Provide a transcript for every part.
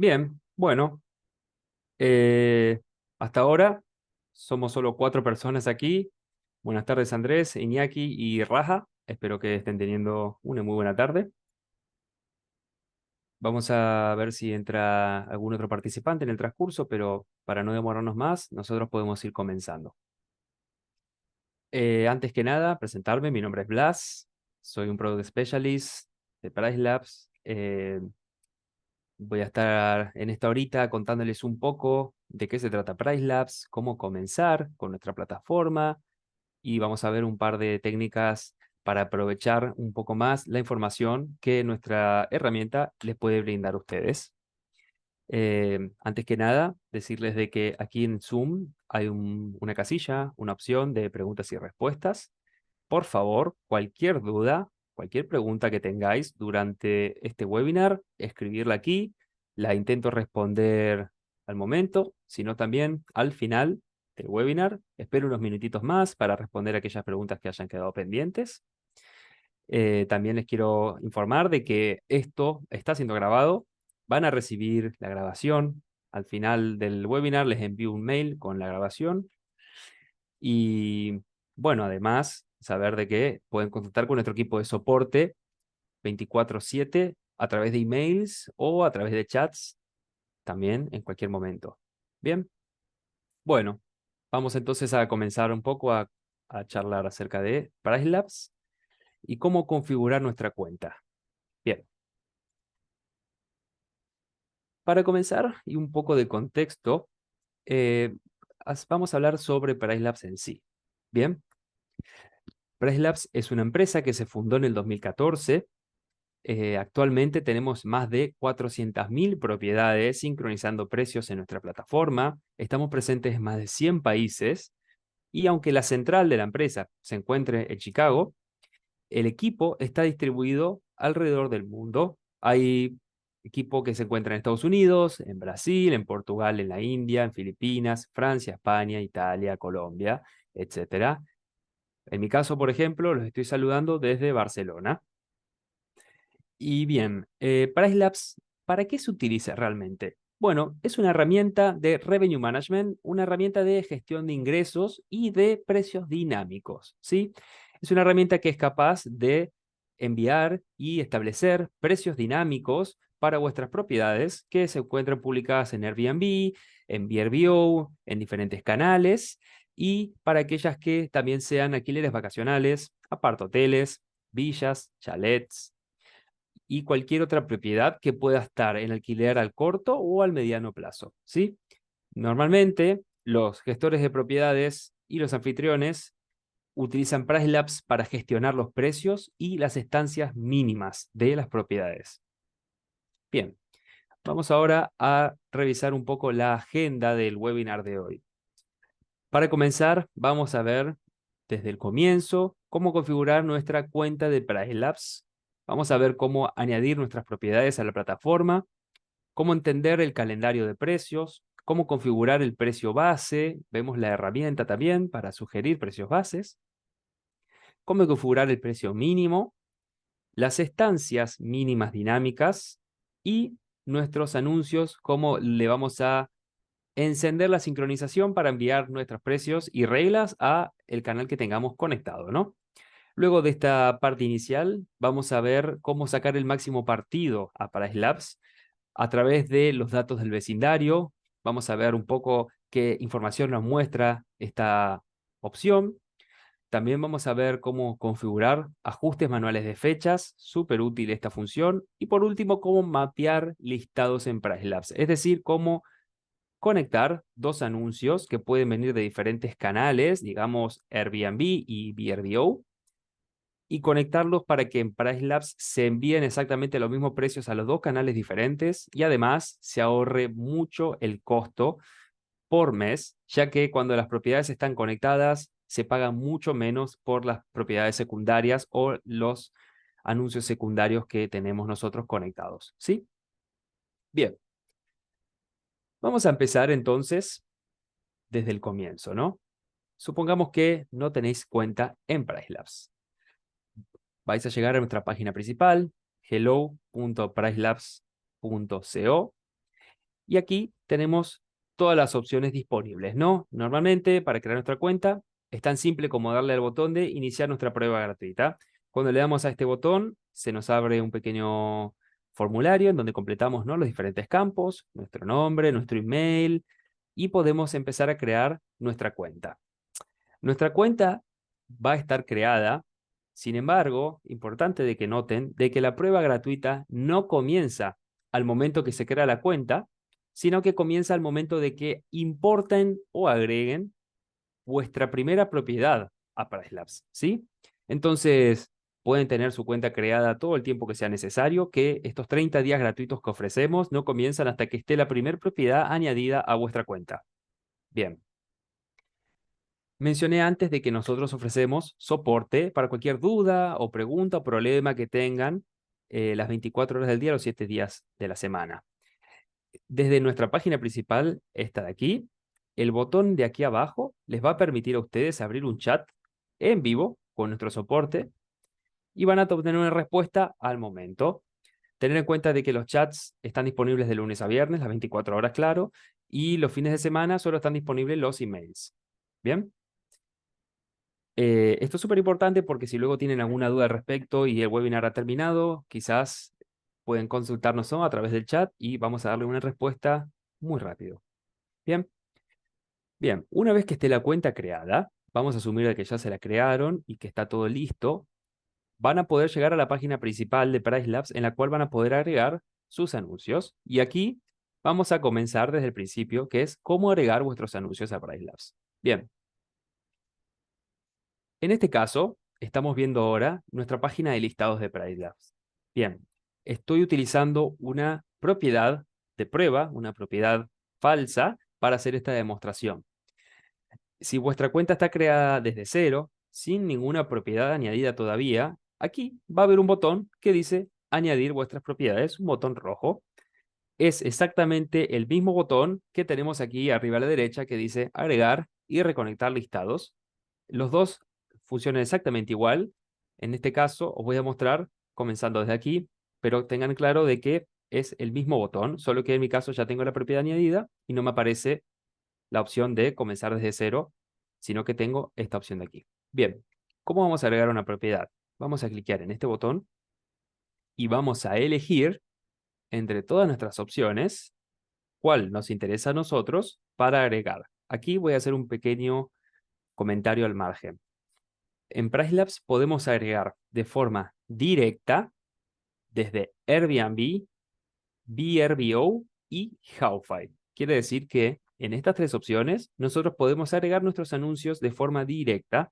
Bien, bueno, eh, hasta ahora somos solo 4 personas aquí. Buenas tardes, Andrés, Iñaki y Raja. Espero que estén teniendo una muy buena tarde. Vamos a ver si entra algún otro participante en el transcurso, pero para no demorarnos más, nosotros podemos ir comenzando. Antes que nada, presentarme, mi nombre es Blas, soy un Product Specialist de Price Labs. Voy a estar en esta horita contándoles un poco de qué se trata Price Labs, cómo comenzar con nuestra plataforma y vamos a ver un par de técnicas para aprovechar un poco más la información que nuestra herramienta les puede brindar a ustedes. Antes que nada, decirles de que aquí en Zoom hay una casilla, una opción de preguntas y respuestas. Por favor, cualquier duda, cualquier pregunta que tengáis durante este webinar, escribirla aquí. La intento responder al momento, sino también al final del webinar. Espero unos minutitos más para responder aquellas preguntas que hayan quedado pendientes. También les quiero informar de que esto está siendo grabado. Van a recibir la grabación. Al final del webinar les envío un mail con la grabación. Y bueno, además, saber de que pueden contactar con nuestro equipo de soporte 24/7 a través de emails o a través de chats también en cualquier momento. Bien, bueno, vamos entonces a comenzar un poco a charlar acerca de Price Labs y cómo configurar nuestra cuenta. Bien, para comenzar y un poco de contexto, eh, vamos a hablar sobre Price Labs en sí. Bien, Price Labs es una empresa que se fundó en el 2014. Actualmente tenemos más de 400.000 propiedades sincronizando precios en nuestra plataforma. Estamos presentes en más de 100 países y aunque la central de la empresa se encuentre en Chicago, el equipo está distribuido alrededor del mundo. Hay equipo que se encuentra en Estados Unidos, en Brasil, en Portugal, en la India, en Filipinas, Francia, España, Italia, Colombia, etcétera. En mi caso, por ejemplo, los estoy saludando desde Barcelona. Y bien, Price Labs, ¿para qué se utiliza realmente? Bueno, es una herramienta de revenue management, una herramienta de gestión de ingresos y de precios dinámicos, ¿sí? Es una herramienta que es capaz de enviar y establecer precios dinámicos para vuestras propiedades que se encuentran publicadas en Airbnb, en VRBO, en diferentes canales y para aquellas que también sean alquileres vacacionales, apartoteles, villas, chalets, y cualquier otra propiedad que pueda estar en alquiler al corto o al mediano plazo, ¿sí? Normalmente, los gestores de propiedades y los anfitriones utilizan PriceLabs para gestionar los precios y las estancias mínimas de las propiedades. Bien, vamos ahora a revisar un poco la agenda del webinar de hoy. Para comenzar, vamos a ver desde el comienzo cómo configurar nuestra cuenta de PriceLabs. Vamos a ver cómo añadir nuestras propiedades a la plataforma, cómo entender el calendario de precios, cómo configurar el precio base, vemos la herramienta también para sugerir precios bases, cómo configurar el precio mínimo, las estancias mínimas dinámicas y nuestros anuncios, cómo le vamos a encender la sincronización para enviar nuestros precios y reglas a el canal que tengamos conectado, ¿no? Luego de esta parte inicial, vamos a ver cómo sacar el máximo partido a PriceLabs a través de los datos del vecindario. Vamos a ver un poco qué información nos muestra esta opción. También vamos a ver cómo configurar ajustes manuales de fechas, súper útil esta función. Y por último, cómo mapear listados en PriceLabs, es decir, cómo conectar dos anuncios que pueden venir de diferentes canales, digamos Airbnb y VRBO, y conectarlos para que en PriceLabs se envíen exactamente los mismos precios a los dos canales diferentes y además se ahorre mucho el costo por mes, ya que cuando las propiedades están conectadas se paga mucho menos por las propiedades secundarias o los anuncios secundarios que tenemos nosotros conectados, ¿sí? Bien, vamos a empezar entonces desde el comienzo, ¿no? Supongamos que no tenéis cuenta en PriceLabs. Vais a llegar a nuestra página principal, hello.pricelabs.co, Y aquí tenemos todas las opciones disponibles, ¿no? Normalmente, para crear nuestra cuenta, es tan simple como darle al botón de iniciar nuestra prueba gratuita. Cuando le damos a este botón, se nos abre un pequeño formulario en donde completamos, ¿no?, los diferentes campos, nuestro nombre, nuestro email, y podemos empezar a crear nuestra cuenta. Nuestra cuenta va a estar creada. Sin embargo, importante de que noten de que la prueba gratuita no comienza al momento que se crea la cuenta, sino que comienza al momento de que importen o agreguen vuestra primera propiedad a PriceLabs, ¿sí? Entonces, pueden tener su cuenta creada todo el tiempo que sea necesario, que estos 30 días gratuitos que ofrecemos no comienzan hasta que esté la primera propiedad añadida a vuestra cuenta. Bien. Mencioné antes de que nosotros ofrecemos soporte para cualquier duda o pregunta o problema que tengan las 24 horas del día, los 7 días de la semana. Desde nuestra página principal, esta de aquí, el botón de aquí abajo les va a permitir a ustedes abrir un chat en vivo con nuestro soporte y van a obtener una respuesta al momento. Tener en cuenta de que los chats están disponibles de lunes a viernes, las 24 horas, claro, y los fines de semana solo están disponibles los emails. ¿Bien? Esto es súper importante porque si luego tienen alguna duda al respecto y el webinar ha terminado, quizás pueden consultarnos, ¿no?, a través del chat y vamos a darle una respuesta muy rápido. Bien, bien, una vez que esté la cuenta creada, vamos a asumir de que ya se la crearon y que está todo listo, van a poder llegar a la página principal de PriceLabs en la cual van a poder agregar sus anuncios. Y aquí vamos a comenzar desde el principio, que es cómo agregar vuestros anuncios a PriceLabs. Bien. En este caso, estamos viendo ahora nuestra página de listados de PriceLabs. Bien, estoy utilizando una propiedad de prueba, una propiedad falsa, para hacer esta demostración. Si vuestra cuenta está creada desde cero, sin ninguna propiedad añadida todavía, aquí va a haber un botón que dice añadir vuestras propiedades, un botón rojo. Es exactamente el mismo botón que tenemos aquí arriba a la derecha que dice agregar y reconectar listados. Los dos funcionan exactamente igual. En este caso os voy a mostrar comenzando desde aquí, pero tengan claro de que es el mismo botón, solo que en mi caso ya tengo la propiedad añadida y no me aparece la opción de comenzar desde cero, sino que tengo esta opción de aquí. Bien, ¿cómo vamos a agregar una propiedad? Vamos a clicar en este botón y vamos a elegir entre todas nuestras opciones cuál nos interesa a nosotros para agregar. Aquí voy a hacer un pequeño comentario al margen. En PriceLabs podemos agregar de forma directa desde Airbnb, VRBO y Howfy. Quiere decir que en estas tres opciones nosotros podemos agregar nuestros anuncios de forma directa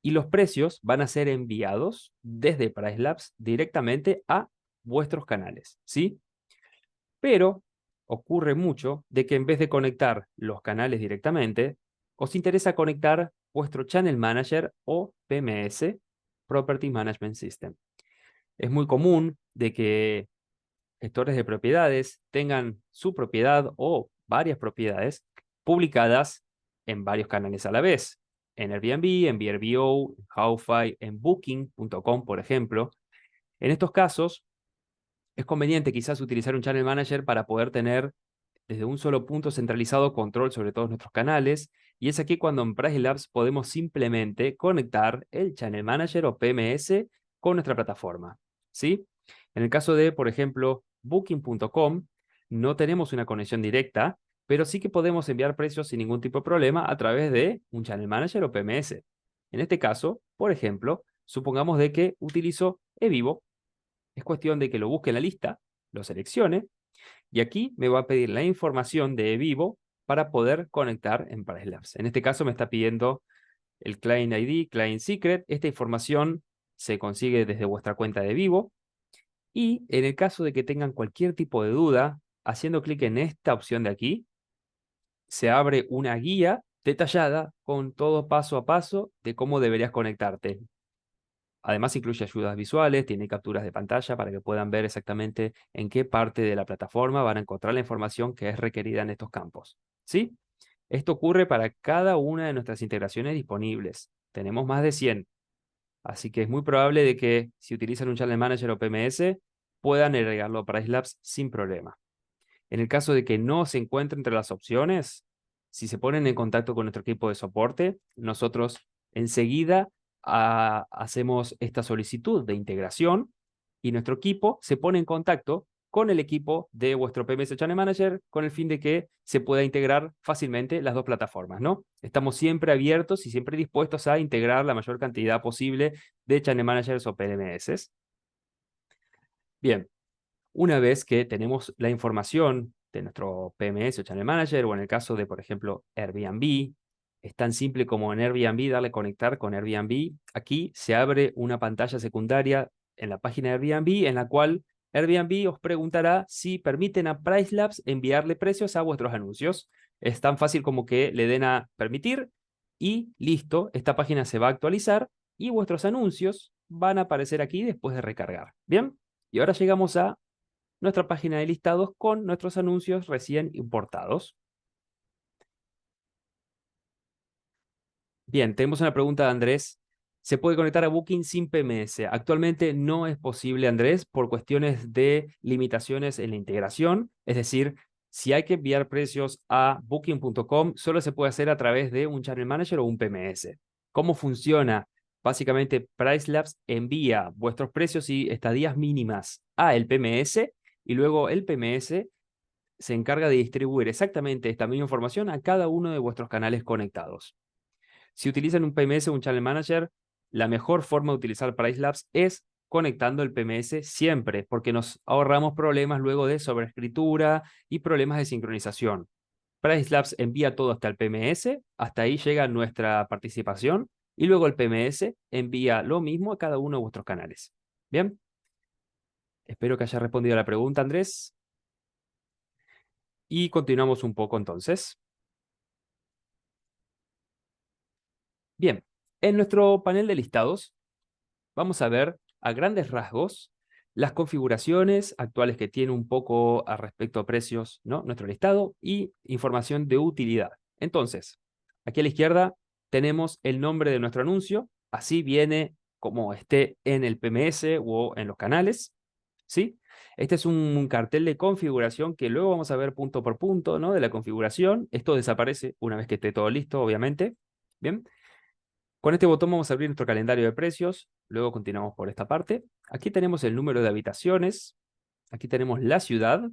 y los precios van a ser enviados desde PriceLabs directamente a vuestros canales, ¿sí? Pero ocurre mucho de que en vez de conectar los canales directamente, os interesa conectar vuestro Channel Manager o PMS, Property Management System. Es muy común de que gestores de propiedades tengan su propiedad o varias propiedades publicadas en varios canales a la vez. En Airbnb, en VRBO, en Howfy, en Booking.com, por ejemplo. En estos casos, es conveniente quizás utilizar un Channel Manager para poder tener desde un solo punto centralizado control sobre todos nuestros canales. Y es aquí cuando en PriceLabs podemos simplemente conectar el Channel Manager o PMS con nuestra plataforma, ¿sí? En el caso de, por ejemplo, Booking.com, no tenemos una conexión directa, pero sí que podemos enviar precios sin ningún tipo de problema a través de un Channel Manager o PMS. En este caso, por ejemplo, supongamos de que utilizo eVivo. Es cuestión de que lo busque en la lista, lo seleccione, y aquí me va a pedir la información de eVivo para poder conectar en PriceLabs. En este caso me está pidiendo el Client ID, Client Secret. Esta información se consigue desde vuestra cuenta de Vivo. Y en el caso de que tengan cualquier tipo de duda, haciendo clic en esta opción de aquí, se abre una guía detallada con todo paso a paso de cómo deberías conectarte. Además incluye ayudas visuales, tiene capturas de pantalla para que puedan ver exactamente en qué parte de la plataforma van a encontrar la información que es requerida en estos campos. ¿Sí? Esto ocurre para cada una de nuestras integraciones disponibles. Tenemos más de 100. Así que es muy probable de que si utilizan un Channel Manager o PMS, puedan agregarlo a PriceLabs sin problema. En el caso de que no se encuentre entre las opciones, si se ponen en contacto con nuestro equipo de soporte, nosotros enseguida hacemos esta solicitud de integración y nuestro equipo se pone en contacto con el equipo de vuestro PMS Channel Manager con el fin de que se pueda integrar fácilmente las dos plataformas, ¿no? Estamos siempre abiertos y siempre dispuestos a integrar la mayor cantidad posible de Channel Managers o PMS. Bien, una vez que tenemos la información de nuestro PMS o Channel Manager, o en el caso de, por ejemplo, Airbnb, es tan simple como en Airbnb darle conectar con Airbnb. Aquí se abre una pantalla secundaria en la página de Airbnb en la cual Airbnb os preguntará si permiten a Pricelabs enviarle precios a vuestros anuncios. Es tan fácil como que le den a permitir y listo, esta página se va a actualizar y vuestros anuncios van a aparecer aquí después de recargar. Bien, y ahora llegamos a nuestra página de listados con nuestros anuncios recién importados. Bien, tenemos una pregunta de Andrés. ¿Se puede conectar a Booking sin PMS? Actualmente no es posible, Andrés, por cuestiones de limitaciones en la integración. Es decir, si hay que enviar precios a Booking.com, solo se puede hacer a través de un Channel Manager o un PMS. ¿Cómo funciona? Básicamente, Pricelabs envía vuestros precios y estadías mínimas a el PMS y luego el PMS se encarga de distribuir exactamente esta misma información a cada uno de vuestros canales conectados. Si utilizan un PMS o un Channel Manager, la mejor forma de utilizar Pricelabs es conectando el PMS siempre, porque nos ahorramos problemas luego de sobreescritura y problemas de sincronización. Pricelabs envía todo hasta el PMS, hasta ahí llega nuestra participación, y luego el PMS envía lo mismo a cada uno de vuestros canales. Bien, espero que haya respondido a la pregunta, Andrés. Y continuamos un poco entonces. Bien, en nuestro panel de listados vamos a ver a grandes rasgos las configuraciones actuales que tiene un poco a respecto a precios, ¿no? Nuestro listado y información de utilidad. Entonces, aquí a la izquierda tenemos el nombre de nuestro anuncio, así viene como esté en el PMS o en los canales, ¿sí? Este es un cartel de configuración que luego vamos a ver punto por punto, ¿no? De la configuración. Esto desaparece una vez que esté todo listo, obviamente. Bien. Con este botón vamos a abrir nuestro calendario de precios, luego continuamos por esta parte. Aquí tenemos el número de habitaciones, aquí tenemos la ciudad,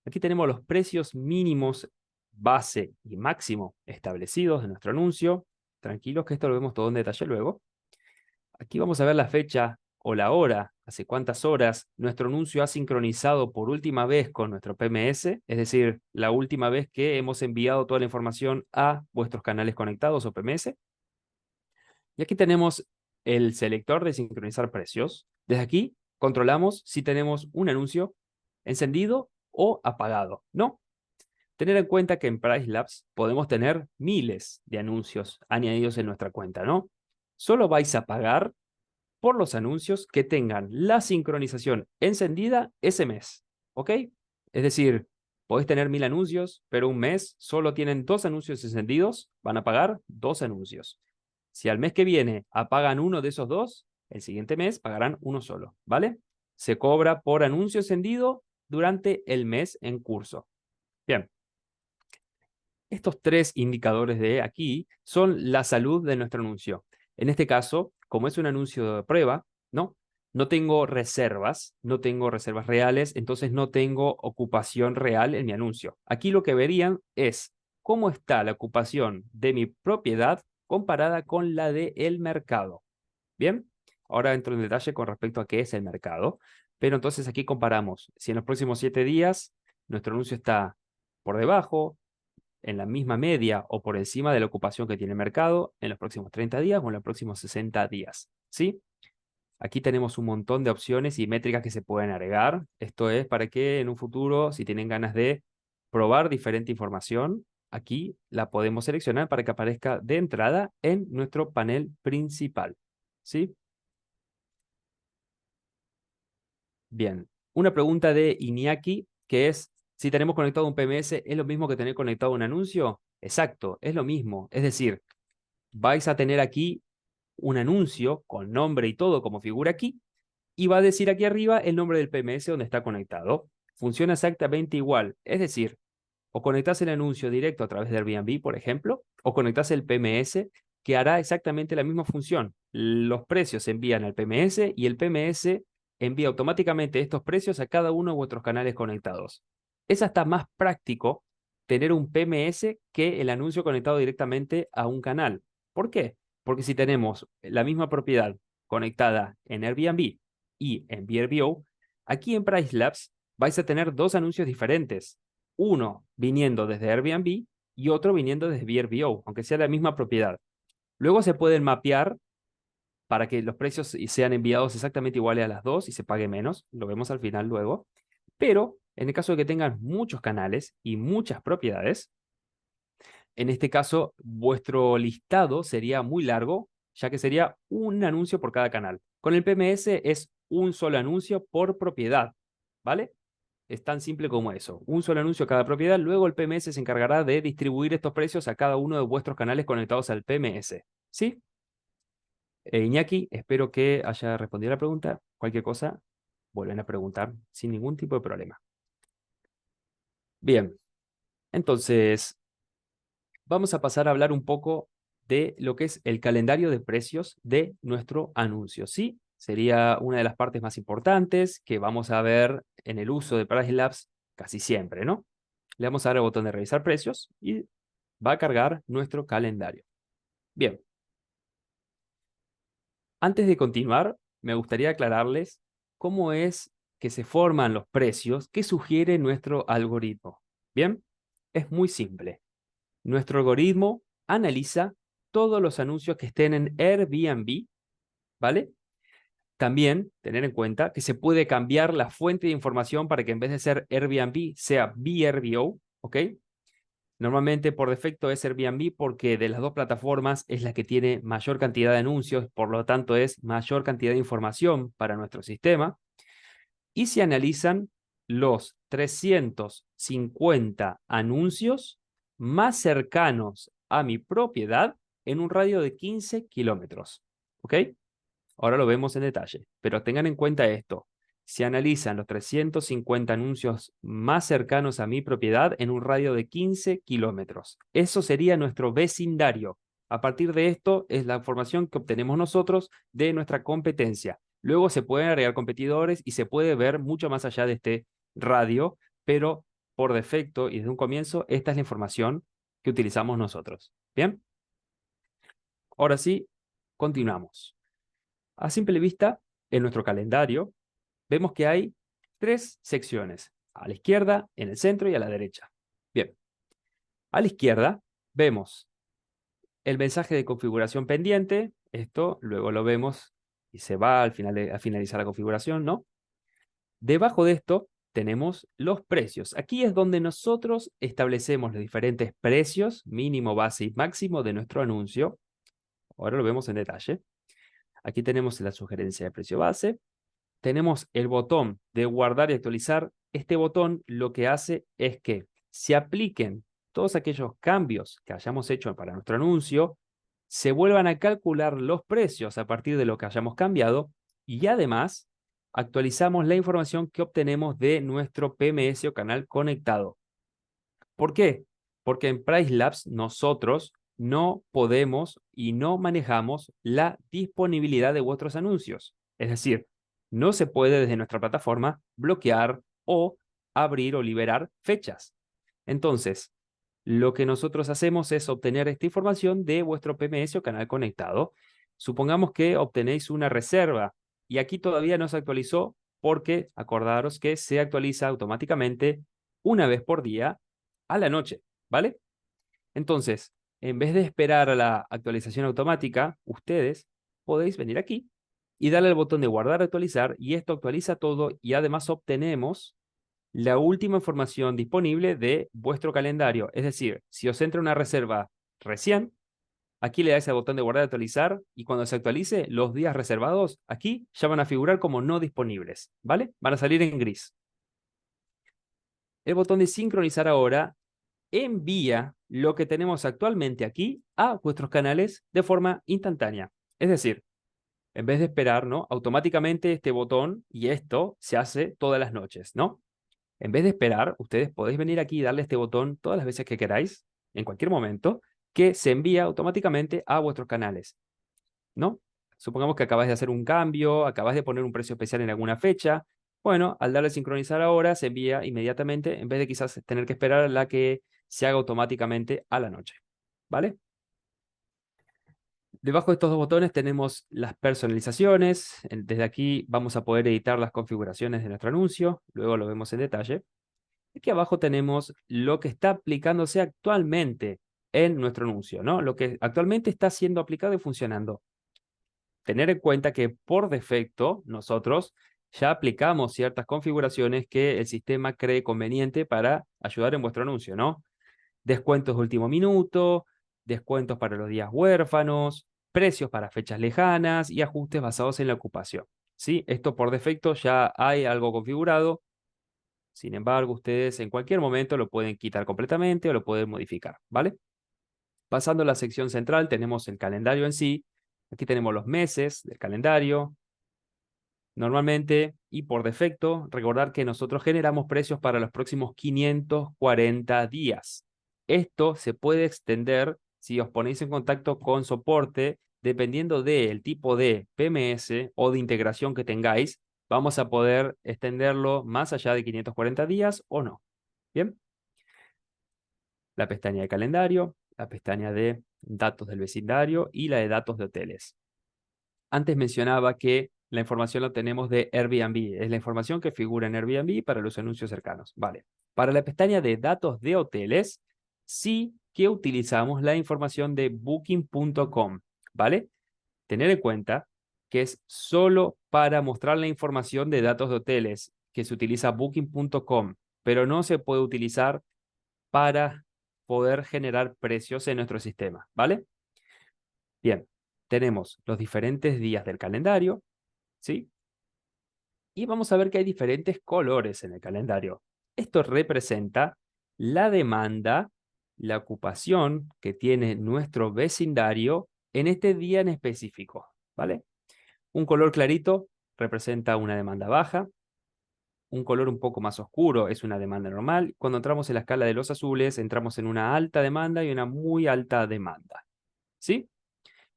aquí tenemos los precios mínimos, base y máximo establecidos de nuestro anuncio. Tranquilos que esto lo vemos todo en detalle luego. Aquí vamos a ver la fecha o la hora, hace cuántas horas nuestro anuncio ha sincronizado por última vez con nuestro PMS, es decir, la última vez que hemos enviado toda la información a vuestros canales conectados o PMS. Y aquí tenemos el selector de sincronizar precios. Desde aquí controlamos si tenemos un anuncio encendido o apagado, ¿no? Tener en cuenta que en Pricelabs podemos tener miles de anuncios añadidos en nuestra cuenta, ¿no? Solo vais a pagar por los anuncios que tengan la sincronización encendida ese mes, ¿ok? Es decir, podéis tener 1000 anuncios, pero un mes solo tienen 2 anuncios encendidos, van a pagar 2 anuncios. Si al mes que viene apagan uno de esos 2, el siguiente mes pagarán uno solo, ¿vale? Se cobra por anuncio encendido durante el mes en curso. Bien. Estos 3 indicadores de aquí son la salud de nuestro anuncio. En este caso, como es un anuncio de prueba, ¿no? No tengo reservas reales, entonces no tengo ocupación real en mi anuncio. Aquí lo que verían es cómo está la ocupación de mi propiedad comparada con la del mercado. Bien, ahora entro en detalle con respecto a qué es el mercado, pero entonces aquí comparamos si en los próximos 7 días nuestro anuncio está por debajo, en la misma media o por encima de la ocupación que tiene el mercado en los próximos 30 días o en los próximos 60 días. ¿Sí? Aquí tenemos un montón de opciones y métricas que se pueden agregar. Esto es para que en un futuro, si tienen ganas de probar diferente información, aquí la podemos seleccionar para que aparezca de entrada en nuestro panel principal. ¿Sí? Bien. Una pregunta de Iñaki, que es, si tenemos conectado un PMS, ¿es lo mismo que tener conectado un anuncio? Exacto, es lo mismo. Es decir, vais a tener aquí un anuncio con nombre y todo como figura aquí, y va a decir aquí arriba el nombre del PMS donde está conectado. funciona exactamente igual. Es decir, o conectás el anuncio directo a través de Airbnb, por ejemplo, o conectás el PMS, que hará exactamente la misma función. Los precios se envían al PMS y el PMS envía automáticamente estos precios a cada uno de vuestros canales conectados. Es hasta más práctico tener un PMS que el anuncio conectado directamente a un canal. ¿Por qué? Porque si tenemos la misma propiedad conectada en Airbnb y en VRBO, aquí en PriceLabs vais a tener dos anuncios diferentes. Uno viniendo desde Airbnb y otro viniendo desde VRBO, aunque sea la misma propiedad. Luego se pueden mapear para que los precios sean enviados exactamente iguales a las dos y se pague menos. Lo vemos al final luego. Pero en el caso de que tengan muchos canales y muchas propiedades, en este caso vuestro listado sería muy largo, ya que sería un anuncio por cada canal. Con el PMS es un solo anuncio por propiedad, ¿vale? Es tan simple como eso. Un solo anuncio a cada propiedad. Luego el PMS se encargará de distribuir estos precios a cada uno de vuestros canales conectados al PMS. ¿Sí? Iñaki, espero que haya respondido la pregunta. Cualquier cosa, vuelven a preguntar sin ningún tipo de problema. Bien, entonces vamos a pasar a hablar un poco de lo que es el calendario de precios de nuestro anuncio. ¿Sí? Sería una de las partes más importantes que vamos a ver en el uso de PriceLabs casi siempre, ¿no? Le vamos a dar al botón de revisar precios y va a cargar nuestro calendario. Bien, antes de continuar, me gustaría aclararles cómo es que se forman los precios que sugiere nuestro algoritmo. Bien, es muy simple. Nuestro algoritmo analiza todos los anuncios que estén en Airbnb, ¿vale? También tener en cuenta que se puede cambiar la fuente de información para que en vez de ser Airbnb sea VRBO, ¿ok? Normalmente por defecto es Airbnb porque de las dos plataformas es la que tiene mayor cantidad de anuncios, por lo tanto es mayor cantidad de información para nuestro sistema. Y se analizan los 350 anuncios más cercanos a mi propiedad en un radio de 15 kilómetros. ¿Ok? Ahora lo vemos en detalle, pero tengan en cuenta esto. Se analizan los 350 anuncios más cercanos a mi propiedad en un radio de 15 kilómetros. Eso sería nuestro vecindario. A partir de esto es la información que obtenemos nosotros de nuestra competencia. Luego se pueden agregar competidores y se puede ver mucho más allá de este radio, pero por defecto y desde un comienzo, esta es la información que utilizamos nosotros. ¿Bien? Ahora sí, continuamos. A simple vista, en nuestro calendario, vemos que hay tres secciones, a la izquierda, en el centro y a la derecha. Bien, a la izquierda vemos el mensaje de configuración pendiente, esto luego lo vemos y se va al a finalizar la configuración, ¿no? Debajo de esto tenemos los precios. Aquí es donde nosotros establecemos los diferentes precios, mínimo, base y máximo de nuestro anuncio. Ahora lo vemos en detalle. Aquí tenemos la sugerencia de precio base. Tenemos el botón de guardar y actualizar. Este botón lo que hace es que se apliquen todos aquellos cambios que hayamos hecho para nuestro anuncio, se vuelvan a calcular los precios a partir de lo que hayamos cambiado y además actualizamos la información que obtenemos de nuestro PMS o canal conectado. ¿Por qué? Porque en PriceLabs nosotros no podemos y no manejamos la disponibilidad de vuestros anuncios. Es decir, no se puede desde nuestra plataforma bloquear o abrir o liberar fechas. Entonces, lo que nosotros hacemos es obtener esta información de vuestro PMS o canal conectado. Supongamos que obtenéis una reserva y aquí todavía no se actualizó porque acordaros que se actualiza automáticamente una vez por día a la noche, ¿vale? Entonces, en vez de esperar a la actualización automática, ustedes podéis venir aquí y darle al botón de guardar, actualizar, y esto actualiza todo y además obtenemos la última información disponible de vuestro calendario. Es decir, si os entra una reserva recién, aquí le dais al botón de guardar, actualizar, y cuando se actualice, los días reservados aquí ya van a figurar como no disponibles, ¿vale? Van a salir en gris. El botón de sincronizar ahora envía lo que tenemos actualmente aquí a vuestros canales de forma instantánea. Es decir, en vez de esperar, ¿no? Automáticamente este botón y esto se hace todas las noches, ¿no? En vez de esperar, ustedes podéis venir aquí y darle este botón todas las veces que queráis, en cualquier momento, que se envía automáticamente a vuestros canales, ¿no? Supongamos que acabáis de hacer un cambio, acabáis de poner un precio especial en alguna fecha. Bueno, al darle a sincronizar ahora, se envía inmediatamente, en vez de quizás tener que esperar a la que se haga automáticamente a la noche, ¿vale? Debajo de estos dos botones tenemos las personalizaciones. Desde aquí vamos a poder editar las configuraciones de nuestro anuncio. Luego lo vemos en detalle. Aquí abajo tenemos lo que está aplicándose actualmente en nuestro anuncio, ¿no? Lo que actualmente está siendo aplicado y funcionando. Tener en cuenta que por defecto nosotros ya aplicamos ciertas configuraciones que el sistema cree conveniente para ayudar en vuestro anuncio, ¿no? Descuentos de último minuto, descuentos para los días huérfanos, precios para fechas lejanas y ajustes basados en la ocupación. ¿Sí? Esto por defecto ya hay algo configurado. Sin embargo, ustedes en cualquier momento lo pueden quitar completamente o lo pueden modificar, ¿vale? Pasando a la sección central, tenemos el calendario en sí. Aquí tenemos los meses del calendario. Normalmente y por defecto, recordar que nosotros generamos precios para los próximos 540 días. Esto se puede extender si os ponéis en contacto con soporte, dependiendo del tipo de PMS o de integración que tengáis, vamos a poder extenderlo más allá de 540 días o no. Bien, la pestaña de calendario, la pestaña de datos del vecindario y la de datos de hoteles. Antes mencionaba que la información la tenemos de Airbnb. Es la información que figura en Airbnb para los anuncios cercanos. Vale. Para la pestaña de datos de hoteles, sí que utilizamos la información de booking.com. ¿Vale? Tener en cuenta que es solo para mostrar la información de datos de hoteles que se utiliza booking.com, pero no se puede utilizar para poder generar precios en nuestro sistema. ¿Vale? Bien, tenemos los diferentes días del calendario, ¿sí? Y vamos a ver que hay diferentes colores en el calendario. Esto representa la demanda, la ocupación que tiene nuestro vecindario en este día en específico, ¿vale? Un color clarito representa una demanda baja, un color un poco más oscuro es una demanda normal. Cuando entramos en la escala de los azules, entramos en una alta demanda y una muy alta demanda, ¿sí?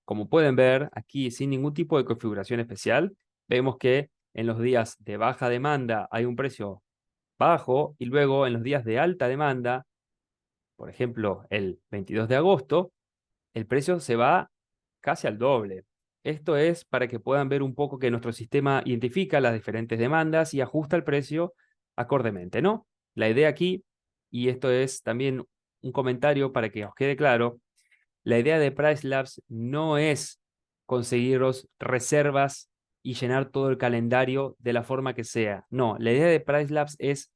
Como pueden ver aquí, sin ningún tipo de configuración especial, vemos que en los días de baja demanda hay un precio bajo y luego en los días de alta demanda, por ejemplo, el 22 de agosto, el precio se va casi al doble. Esto es para que puedan ver un poco que nuestro sistema identifica las diferentes demandas y ajusta el precio acordemente, ¿no? La idea aquí, y esto es también un comentario para que os quede claro, la idea de Price Labs no es conseguiros reservas y llenar todo el calendario de la forma que sea. No, la idea de Price Labs es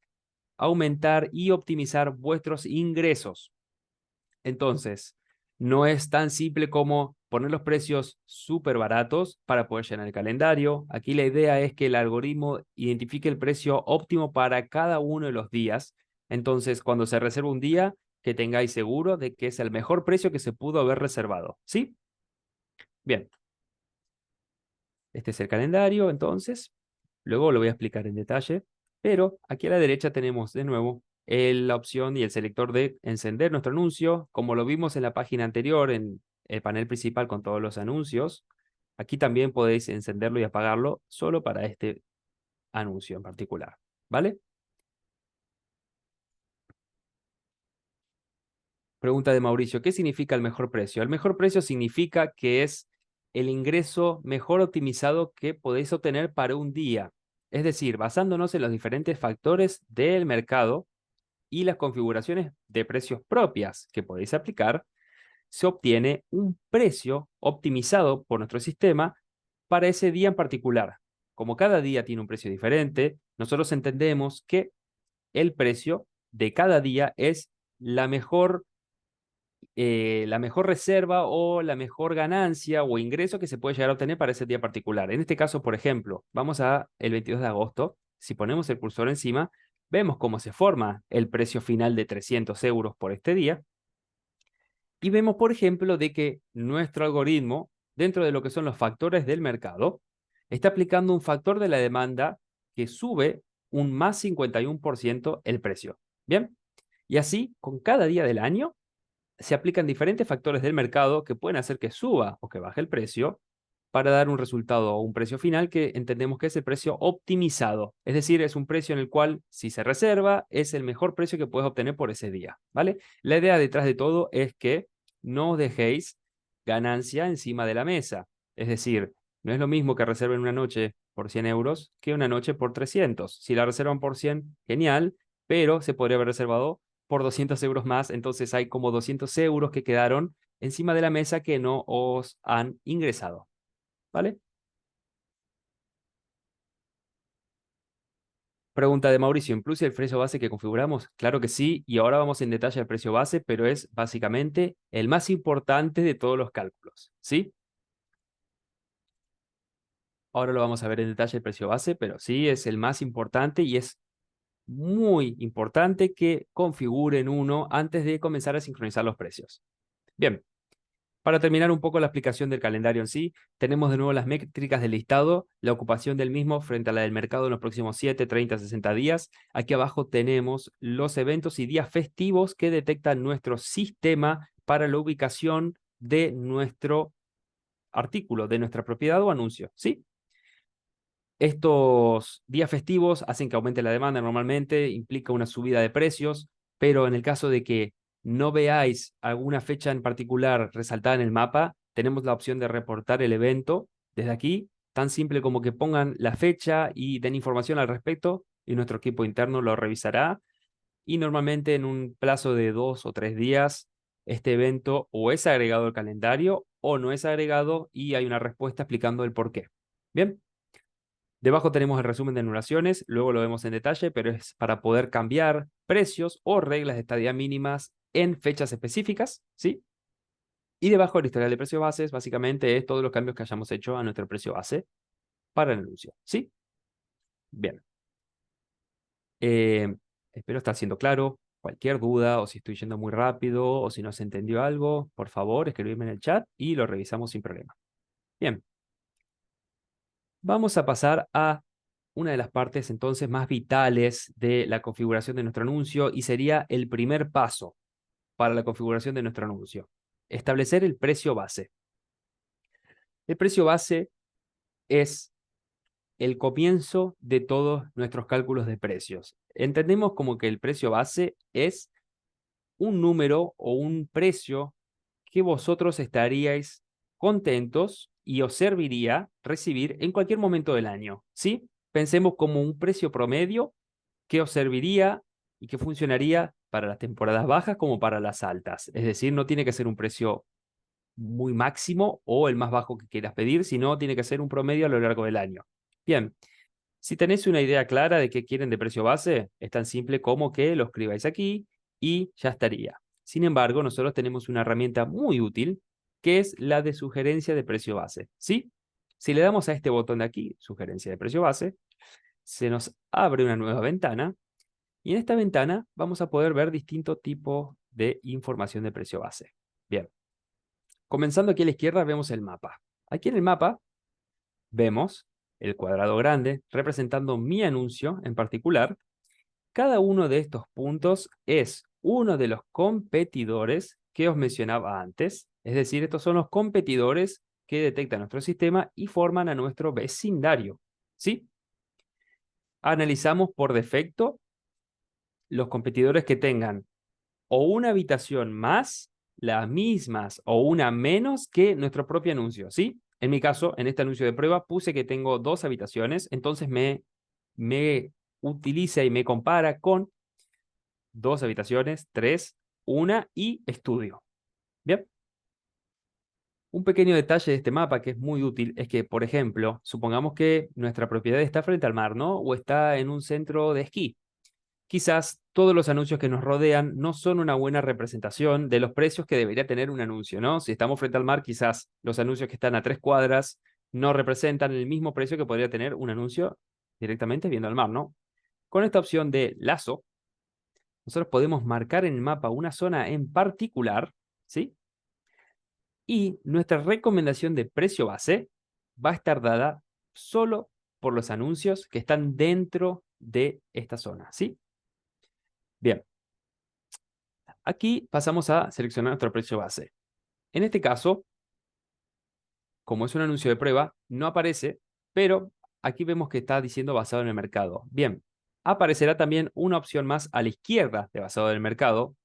aumentar y optimizar vuestros ingresos. Entonces, no es tan simple como poner los precios súper baratos para poder llenar el calendario. Aquí la idea es que el algoritmo identifique el precio óptimo para cada uno de los días. Entonces, cuando se reserva un día, que tengáis seguro de que es el mejor precio que se pudo haber reservado. ¿Sí? Bien, este es el calendario, entonces. Luego lo voy a explicar en detalle. Pero aquí a la derecha tenemos de nuevo la opción y el selector de encender nuestro anuncio. Como lo vimos en la página anterior, en el panel principal con todos los anuncios, aquí también podéis encenderlo y apagarlo solo para este anuncio en particular. ¿Vale? Pregunta de Mauricio, ¿qué significa el mejor precio? El mejor precio significa que es el ingreso mejor optimizado que podéis obtener para un día. Es decir, basándonos en los diferentes factores del mercado y las configuraciones de precios propias que podéis aplicar, se obtiene un precio optimizado por nuestro sistema para ese día en particular. Como cada día tiene un precio diferente, nosotros entendemos que el precio de cada día es la mejor reserva o la mejor ganancia o ingreso que se puede llegar a obtener para ese día particular. En este caso, por ejemplo, vamos a el 22 de agosto. Si ponemos el cursor encima, vemos cómo se forma el precio final de 300 euros por este día. Y vemos, por ejemplo, de que nuestro algoritmo, dentro de lo que son los factores del mercado, está aplicando un factor de la demanda que sube un más 51% el precio. ¿Bien? Y así, con cada día del año, se aplican diferentes factores del mercado que pueden hacer que suba o que baje el precio para dar un resultado o un precio final que entendemos que es el precio optimizado. Es decir, es un precio en el cual, si se reserva, es el mejor precio que puedes obtener por ese día. ¿Vale? La idea detrás de todo es que no os dejéis ganancia encima de la mesa. Es decir, no es lo mismo que reserven una noche por 100 euros que una noche por 300. Si la reservan por 100, genial, pero se podría haber reservado por 200 euros más, entonces hay como 200 euros que quedaron encima de la mesa que no os han ingresado. ¿Vale? Pregunta de Mauricio, ¿incluye el precio base que configuramos? Claro que sí, y ahora vamos en detalle al precio base, pero es básicamente el más importante de todos los cálculos, ¿sí? Ahora lo vamos a ver en detalle el precio base, pero sí es el más importante y es muy importante que configuren uno antes de comenzar a sincronizar los precios. Bien, para terminar un poco la explicación del calendario en sí, tenemos de nuevo las métricas del listado, la ocupación del mismo frente a la del mercado en los próximos 7, 30, 60 días. Aquí abajo tenemos los eventos y días festivos que detecta nuestro sistema para la ubicación de nuestro artículo, de nuestra propiedad o anuncio. ¿Sí? Estos días festivos hacen que aumente la demanda normalmente, implica una subida de precios, pero en el caso de que no veáis alguna fecha en particular resaltada en el mapa, tenemos la opción de reportar el evento desde aquí, tan simple como que pongan la fecha y den información al respecto y nuestro equipo interno lo revisará y normalmente en un plazo de 2 o 3 días este evento o es agregado al calendario o no es agregado y hay una respuesta explicando el por qué. Bien. Debajo tenemos el resumen de anulaciones, luego lo vemos en detalle, pero es para poder cambiar precios o reglas de estadía mínimas en fechas específicas, ¿sí? Y debajo el historial de precios bases, básicamente es todos los cambios que hayamos hecho a nuestro precio base para el anuncio, ¿sí? Bien. Eh, Espero estar siendo claro. Cualquier duda o si estoy yendo muy rápido o si no se entendió algo, por favor, escribirme en el chat y lo revisamos sin problema. Bien. Vamos a pasar a una de las partes entonces más vitales de la configuración de nuestro anuncio y sería el primer paso para la configuración de nuestro anuncio. Establecer el precio base. El precio base es el comienzo de todos nuestros cálculos de precios. Entendemos como que el precio base es un número o un precio que vosotros estaríais contentos y os serviría recibir en cualquier momento del año, ¿sí? Pensemos como un precio promedio que os serviría y que funcionaría para las temporadas bajas como para las altas. Es decir, no tiene que ser un precio muy máximo o el más bajo que quieras pedir, sino tiene que ser un promedio a lo largo del año. Bien, si tenéis una idea clara de qué quieren de precio base, es tan simple como que lo escribáis aquí y ya estaría. Sin embargo, nosotros tenemos una herramienta muy útil que es la de sugerencia de precio base. ¿Sí? Si le damos a este botón de aquí, sugerencia de precio base, se nos abre una nueva ventana y en esta ventana vamos a poder ver distintos tipos de información de precio base. Bien, comenzando aquí a la izquierda vemos el mapa. Aquí en el mapa vemos el cuadrado grande representando mi anuncio en particular. Cada uno de estos puntos es uno de los competidores que os mencionaba antes. Es decir, estos son los competidores que detecta nuestro sistema y forman a nuestro vecindario. ¿Sí? Analizamos por defecto los competidores que tengan o una habitación más, las mismas o una menos que nuestro propio anuncio, ¿sí? En mi caso, en este anuncio de prueba, puse que tengo 2 habitaciones, entonces me utiliza y me compara con 2 habitaciones, tres, una y estudio. Bien. Un pequeño detalle de este mapa que es muy útil es que, por ejemplo, supongamos que nuestra propiedad está frente al mar, ¿no? O está en un centro de esquí. Quizás todos los anuncios que nos rodean no son una buena representación de los precios que debería tener un anuncio, ¿no? Si estamos frente al mar, quizás los anuncios que están a 3 cuadras no representan el mismo precio que podría tener un anuncio directamente viendo al mar, ¿no? Con esta opción de lazo, nosotros podemos marcar en el mapa una zona en particular, ¿sí? Y nuestra recomendación de precio base va a estar dada solo por los anuncios que están dentro de esta zona, ¿sí? Bien, aquí pasamos a seleccionar nuestro precio base. En este caso, como es un anuncio de prueba, no aparece, pero aquí vemos que está diciendo basado en el mercado. Bien, aparecerá también una opción más a la izquierda de basado en el mercado,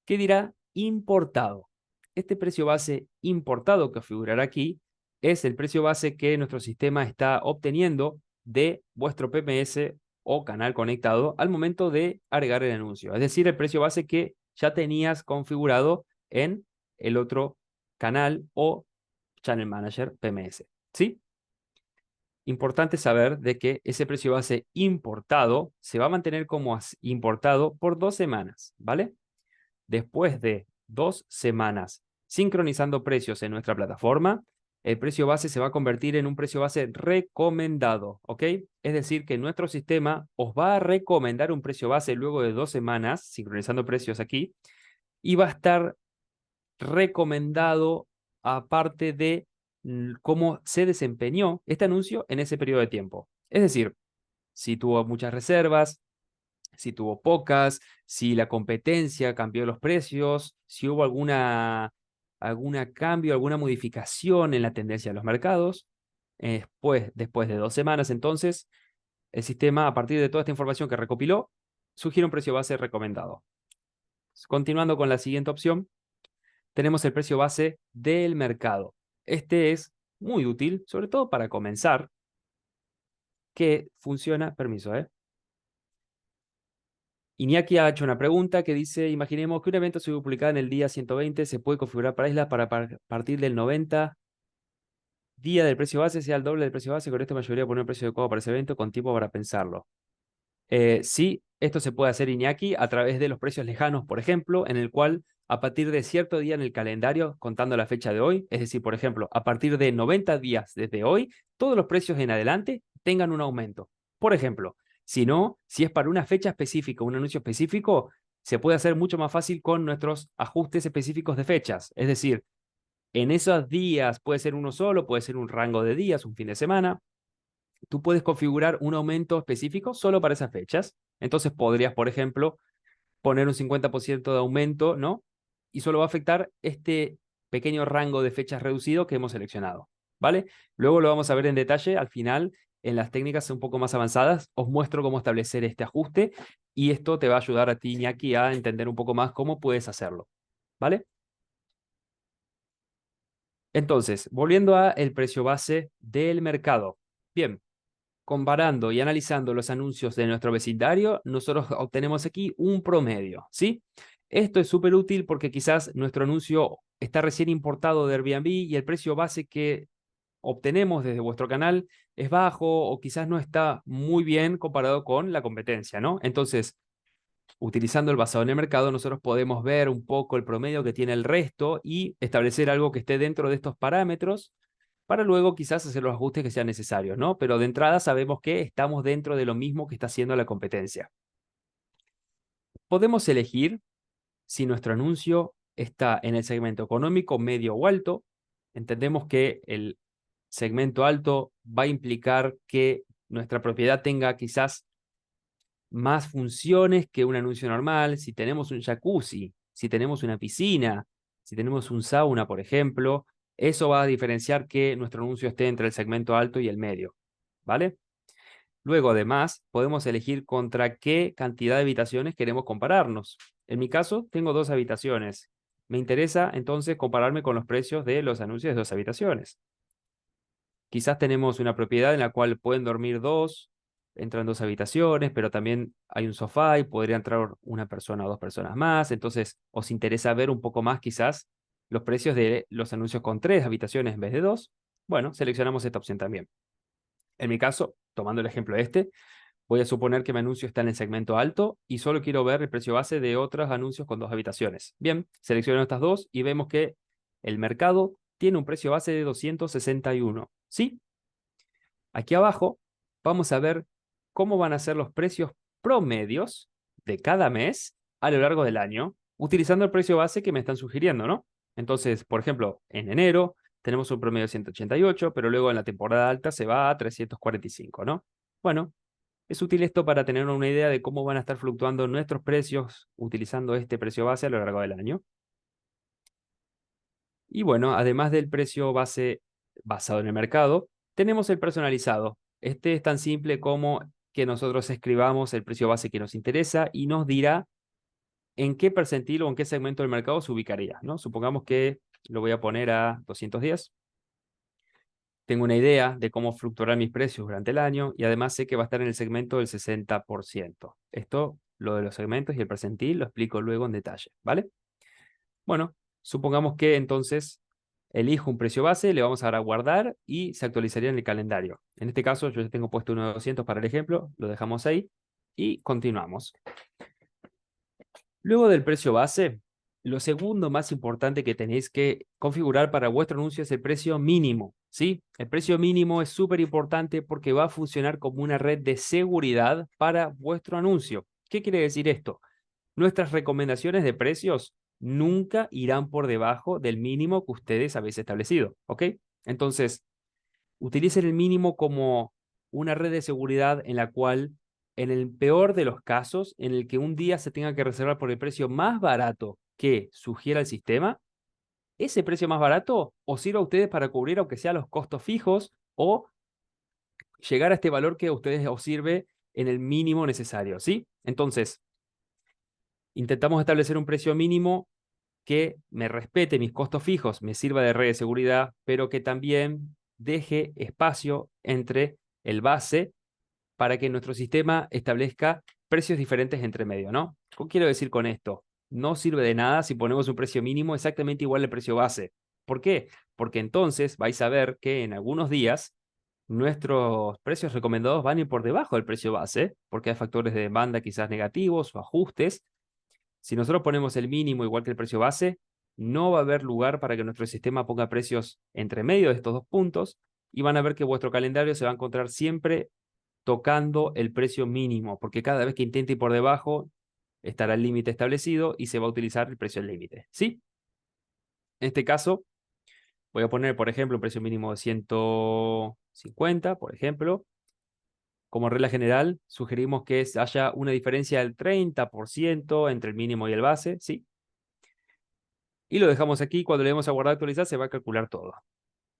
que dirá importado. Este precio base importado que figurará aquí es el precio base que nuestro sistema está obteniendo de vuestro PMS o canal conectado al momento de agregar el anuncio. Es decir, el precio base que ya tenías configurado en el otro canal o Channel Manager PMS. ¿Sí? Importante saber de que ese precio base importado se va a mantener como importado por 2 semanas, ¿vale? Después de 2 semanas sincronizando precios en nuestra plataforma, el precio base se va a convertir en un precio base recomendado, ¿ok? Es decir, que nuestro sistema os va a recomendar un precio base luego de 2 semanas sincronizando precios aquí y va a estar recomendado aparte de cómo se desempeñó este anuncio en ese periodo de tiempo. Es decir, si tuvo muchas reservas, si tuvo pocas, si la competencia cambió los precios, si hubo alguna cambio, alguna modificación en la tendencia de los mercados. Después de 2 semanas, entonces, el sistema, a partir de toda esta información que recopiló, sugiere un precio base recomendado. Continuando con la siguiente opción, tenemos el precio base del mercado. Este es muy útil, sobre todo para comenzar, que funciona, permiso, Iñaki ha hecho una pregunta que dice, imaginemos que un evento se publicado en el día 120, se puede configurar para islas para partir del 90 día del precio base, sea el doble del precio base, con esto me ayudaría a poner un precio adecuado para ese evento con tiempo para pensarlo. Sí, esto se puede hacer, Iñaki, a través de los precios lejanos, por ejemplo, en el cual a partir de cierto día en el calendario, contando la fecha de hoy, es decir, por ejemplo, a partir de 90 días desde hoy, todos los precios en adelante tengan un aumento. Por ejemplo, si no, si es para una fecha específica, un anuncio específico, se puede hacer mucho más fácil con nuestros ajustes específicos de fechas. Es decir, en esos días puede ser uno solo, puede ser un rango de días, un fin de semana, tú puedes configurar un aumento específico solo para esas fechas. Entonces podrías, por ejemplo, poner un 50% de aumento, ¿no? Y solo va a afectar este pequeño rango de fechas reducido que hemos seleccionado, ¿vale? Luego lo vamos a ver en detalle al final. En las técnicas un poco más avanzadas, os muestro cómo establecer este ajuste y esto te va a ayudar a ti, Iñaki, a entender un poco más cómo puedes hacerlo, ¿vale? Entonces, volviendo a el precio base del mercado. Bien, comparando y analizando los anuncios de nuestro vecindario, nosotros obtenemos aquí un promedio, ¿sí? Esto es súper útil porque quizás nuestro anuncio está recién importado de Airbnb y el precio base que obtenemos desde vuestro canal es bajo o quizás no está muy bien comparado con la competencia, ¿no? Entonces, utilizando el basado en el mercado, nosotros podemos ver un poco el promedio que tiene el resto y establecer algo que esté dentro de estos parámetros para luego quizás hacer los ajustes que sean necesarios, ¿no? Pero de entrada sabemos que estamos dentro de lo mismo que está haciendo la competencia. Podemos elegir si nuestro anuncio está en el segmento económico, medio o alto. Entendemos que el segmento alto va a implicar que nuestra propiedad tenga quizás más funciones que un anuncio normal. Si tenemos un jacuzzi, si tenemos una piscina, si tenemos un sauna, por ejemplo, eso va a diferenciar que nuestro anuncio esté entre el segmento alto y el medio, ¿vale? Luego, además, podemos elegir contra qué cantidad de habitaciones queremos compararnos. En mi caso, tengo 2 habitaciones. Me interesa entonces compararme con los precios de los anuncios de 2 habitaciones. Quizás tenemos una propiedad en la cual pueden dormir dos, entran 2 habitaciones, pero también hay un sofá y podría entrar una persona o 2 personas más. Entonces, os interesa ver un poco más quizás los precios de los anuncios con 3 habitaciones en vez de 2. Bueno, seleccionamos esta opción también. En mi caso, tomando el ejemplo este, voy a suponer que mi anuncio está en el segmento alto y solo quiero ver el precio base de otros anuncios con 2 habitaciones. Bien, selecciono estas dos y vemos que el mercado tiene un precio base de 261. ¿Sí? Aquí abajo vamos a ver cómo van a ser los precios promedios de cada mes a lo largo del año, utilizando el precio base que me están sugiriendo, ¿no? Entonces, por ejemplo, en enero tenemos un promedio de 188, pero luego en la temporada alta se va a 345, ¿no? Bueno, Es útil esto para tener una idea de cómo van a estar fluctuando nuestros precios utilizando este precio base a lo largo del año. Y bueno, además del precio base basado en el mercado, tenemos el personalizado. Este es tan simple como que nosotros escribamos el precio base que nos interesa y nos dirá en qué percentil o en qué segmento del mercado se ubicaría, ¿no? Supongamos que lo voy a poner a 210. Tengo una idea de cómo fluctuarán mis precios durante el año y además sé que va a estar en el segmento del 60%. Esto, lo de los segmentos y el percentil, lo explico luego en detalle, ¿vale? Bueno, supongamos que entonces elijo un precio base, le vamos a dar a guardar y se actualizaría en el calendario. En este caso yo ya tengo puesto uno de 200 para el ejemplo, lo dejamos ahí y continuamos. Luego del precio base, lo segundo más importante que tenéis que configurar para vuestro anuncio es el precio mínimo, ¿sí? El precio mínimo es súper importante porque va a funcionar como una red de seguridad para vuestro anuncio. ¿Qué quiere decir esto? Nuestras recomendaciones de precios nunca irán por debajo del mínimo que ustedes habéis establecido, ¿ok? Entonces, utilicen el mínimo como una red de seguridad en la cual, en el peor de los casos, en el que un día se tenga que reservar por el precio más barato que sugiera el sistema, ese precio más barato os sirva a ustedes para cubrir, aunque sea los costos fijos, o llegar a este valor que a ustedes os sirve en el mínimo necesario, ¿sí? Entonces, intentamos establecer un precio mínimo que me respete mis costos fijos, me sirva de red de seguridad, pero que también deje espacio entre el base para que nuestro sistema establezca precios diferentes entre medio, ¿no? ¿Qué quiero decir con esto? No sirve de nada si ponemos un precio mínimo exactamente igual al precio base. ¿Por qué? Porque entonces vais a ver que en algunos días nuestros precios recomendados van a ir por debajo del precio base, porque hay factores de demanda quizás negativos o ajustes. Si nosotros ponemos el mínimo igual que el precio base, no va a haber lugar para que nuestro sistema ponga precios entre medio de estos dos puntos y van a ver que vuestro calendario se va a encontrar siempre tocando el precio mínimo, porque cada vez que intente ir por debajo estará el límite establecido y se va a utilizar el precio límite, ¿sí? En este caso, voy a poner, por ejemplo, un precio mínimo de 150, por ejemplo. Como regla general, sugerimos que haya una diferencia del 30% entre el mínimo y el base, ¿sí? Y lo dejamos aquí. Cuando le demos a guardar actualizar, se va a calcular todo.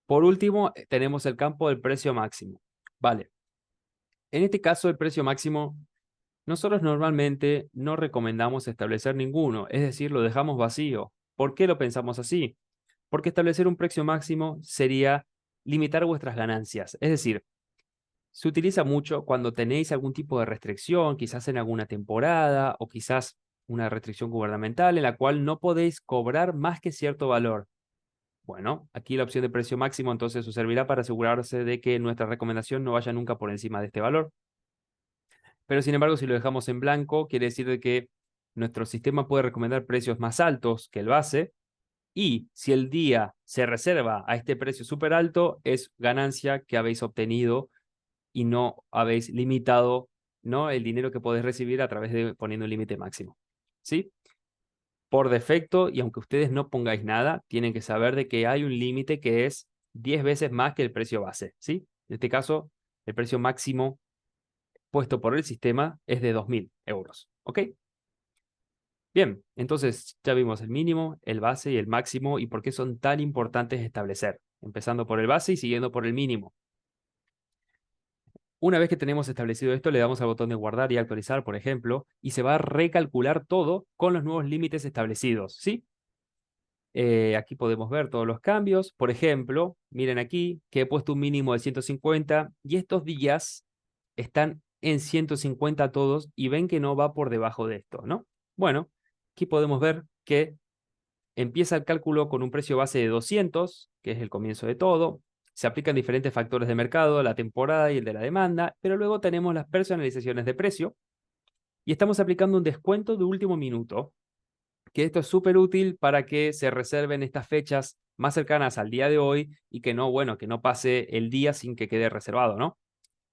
Por último, tenemos el campo del precio máximo. Vale. En este caso, el precio máximo, nosotros normalmente no recomendamos establecer ninguno, es decir, lo dejamos vacío. ¿Por qué lo pensamos así? Porque establecer un precio máximo sería limitar vuestras ganancias. Es decir, se utiliza mucho cuando tenéis algún tipo de restricción, quizás en alguna temporada o quizás una restricción gubernamental en la cual no podéis cobrar más que cierto valor. Bueno, aquí la opción de precio máximo entonces os servirá para asegurarse de que nuestra recomendación no vaya nunca por encima de este valor. Pero sin embargo, si lo dejamos en blanco, quiere decir de que nuestro sistema puede recomendar precios más altos que el base y si el día se reserva a este precio súper alto, es ganancia que habéis obtenido y no habéis limitado, ¿no?, el dinero que podéis recibir a través de poniendo un límite máximo. ¿Sí? Por defecto, y aunque ustedes no pongáis nada, tienen que saber de que hay un límite que es 10 veces más que el precio base, ¿sí? En este caso, el precio máximo puesto por el sistema es de 2.000 euros, ¿ok? Bien, entonces ya vimos el mínimo, el base y el máximo y por qué son tan importantes establecer, empezando por el base y siguiendo por el mínimo. Una vez que tenemos establecido esto, le damos al botón de guardar y actualizar, por ejemplo, y se va a recalcular todo con los nuevos límites establecidos, ¿sí? Aquí podemos ver todos los cambios. Por ejemplo, miren aquí que he puesto un mínimo de 150 y estos días están en 150 todos y ven que no va por debajo de esto, ¿no? Bueno, aquí podemos ver que empieza el cálculo con un precio base de 200, que es el comienzo de todo. Se aplican diferentes factores de mercado, la temporada y el de la demanda, pero luego tenemos las personalizaciones de precio y estamos aplicando un descuento de último minuto, que esto es súper útil para que se reserven estas fechas más cercanas al día de hoy y que no, bueno, que no pase el día sin que quede reservado, ¿no?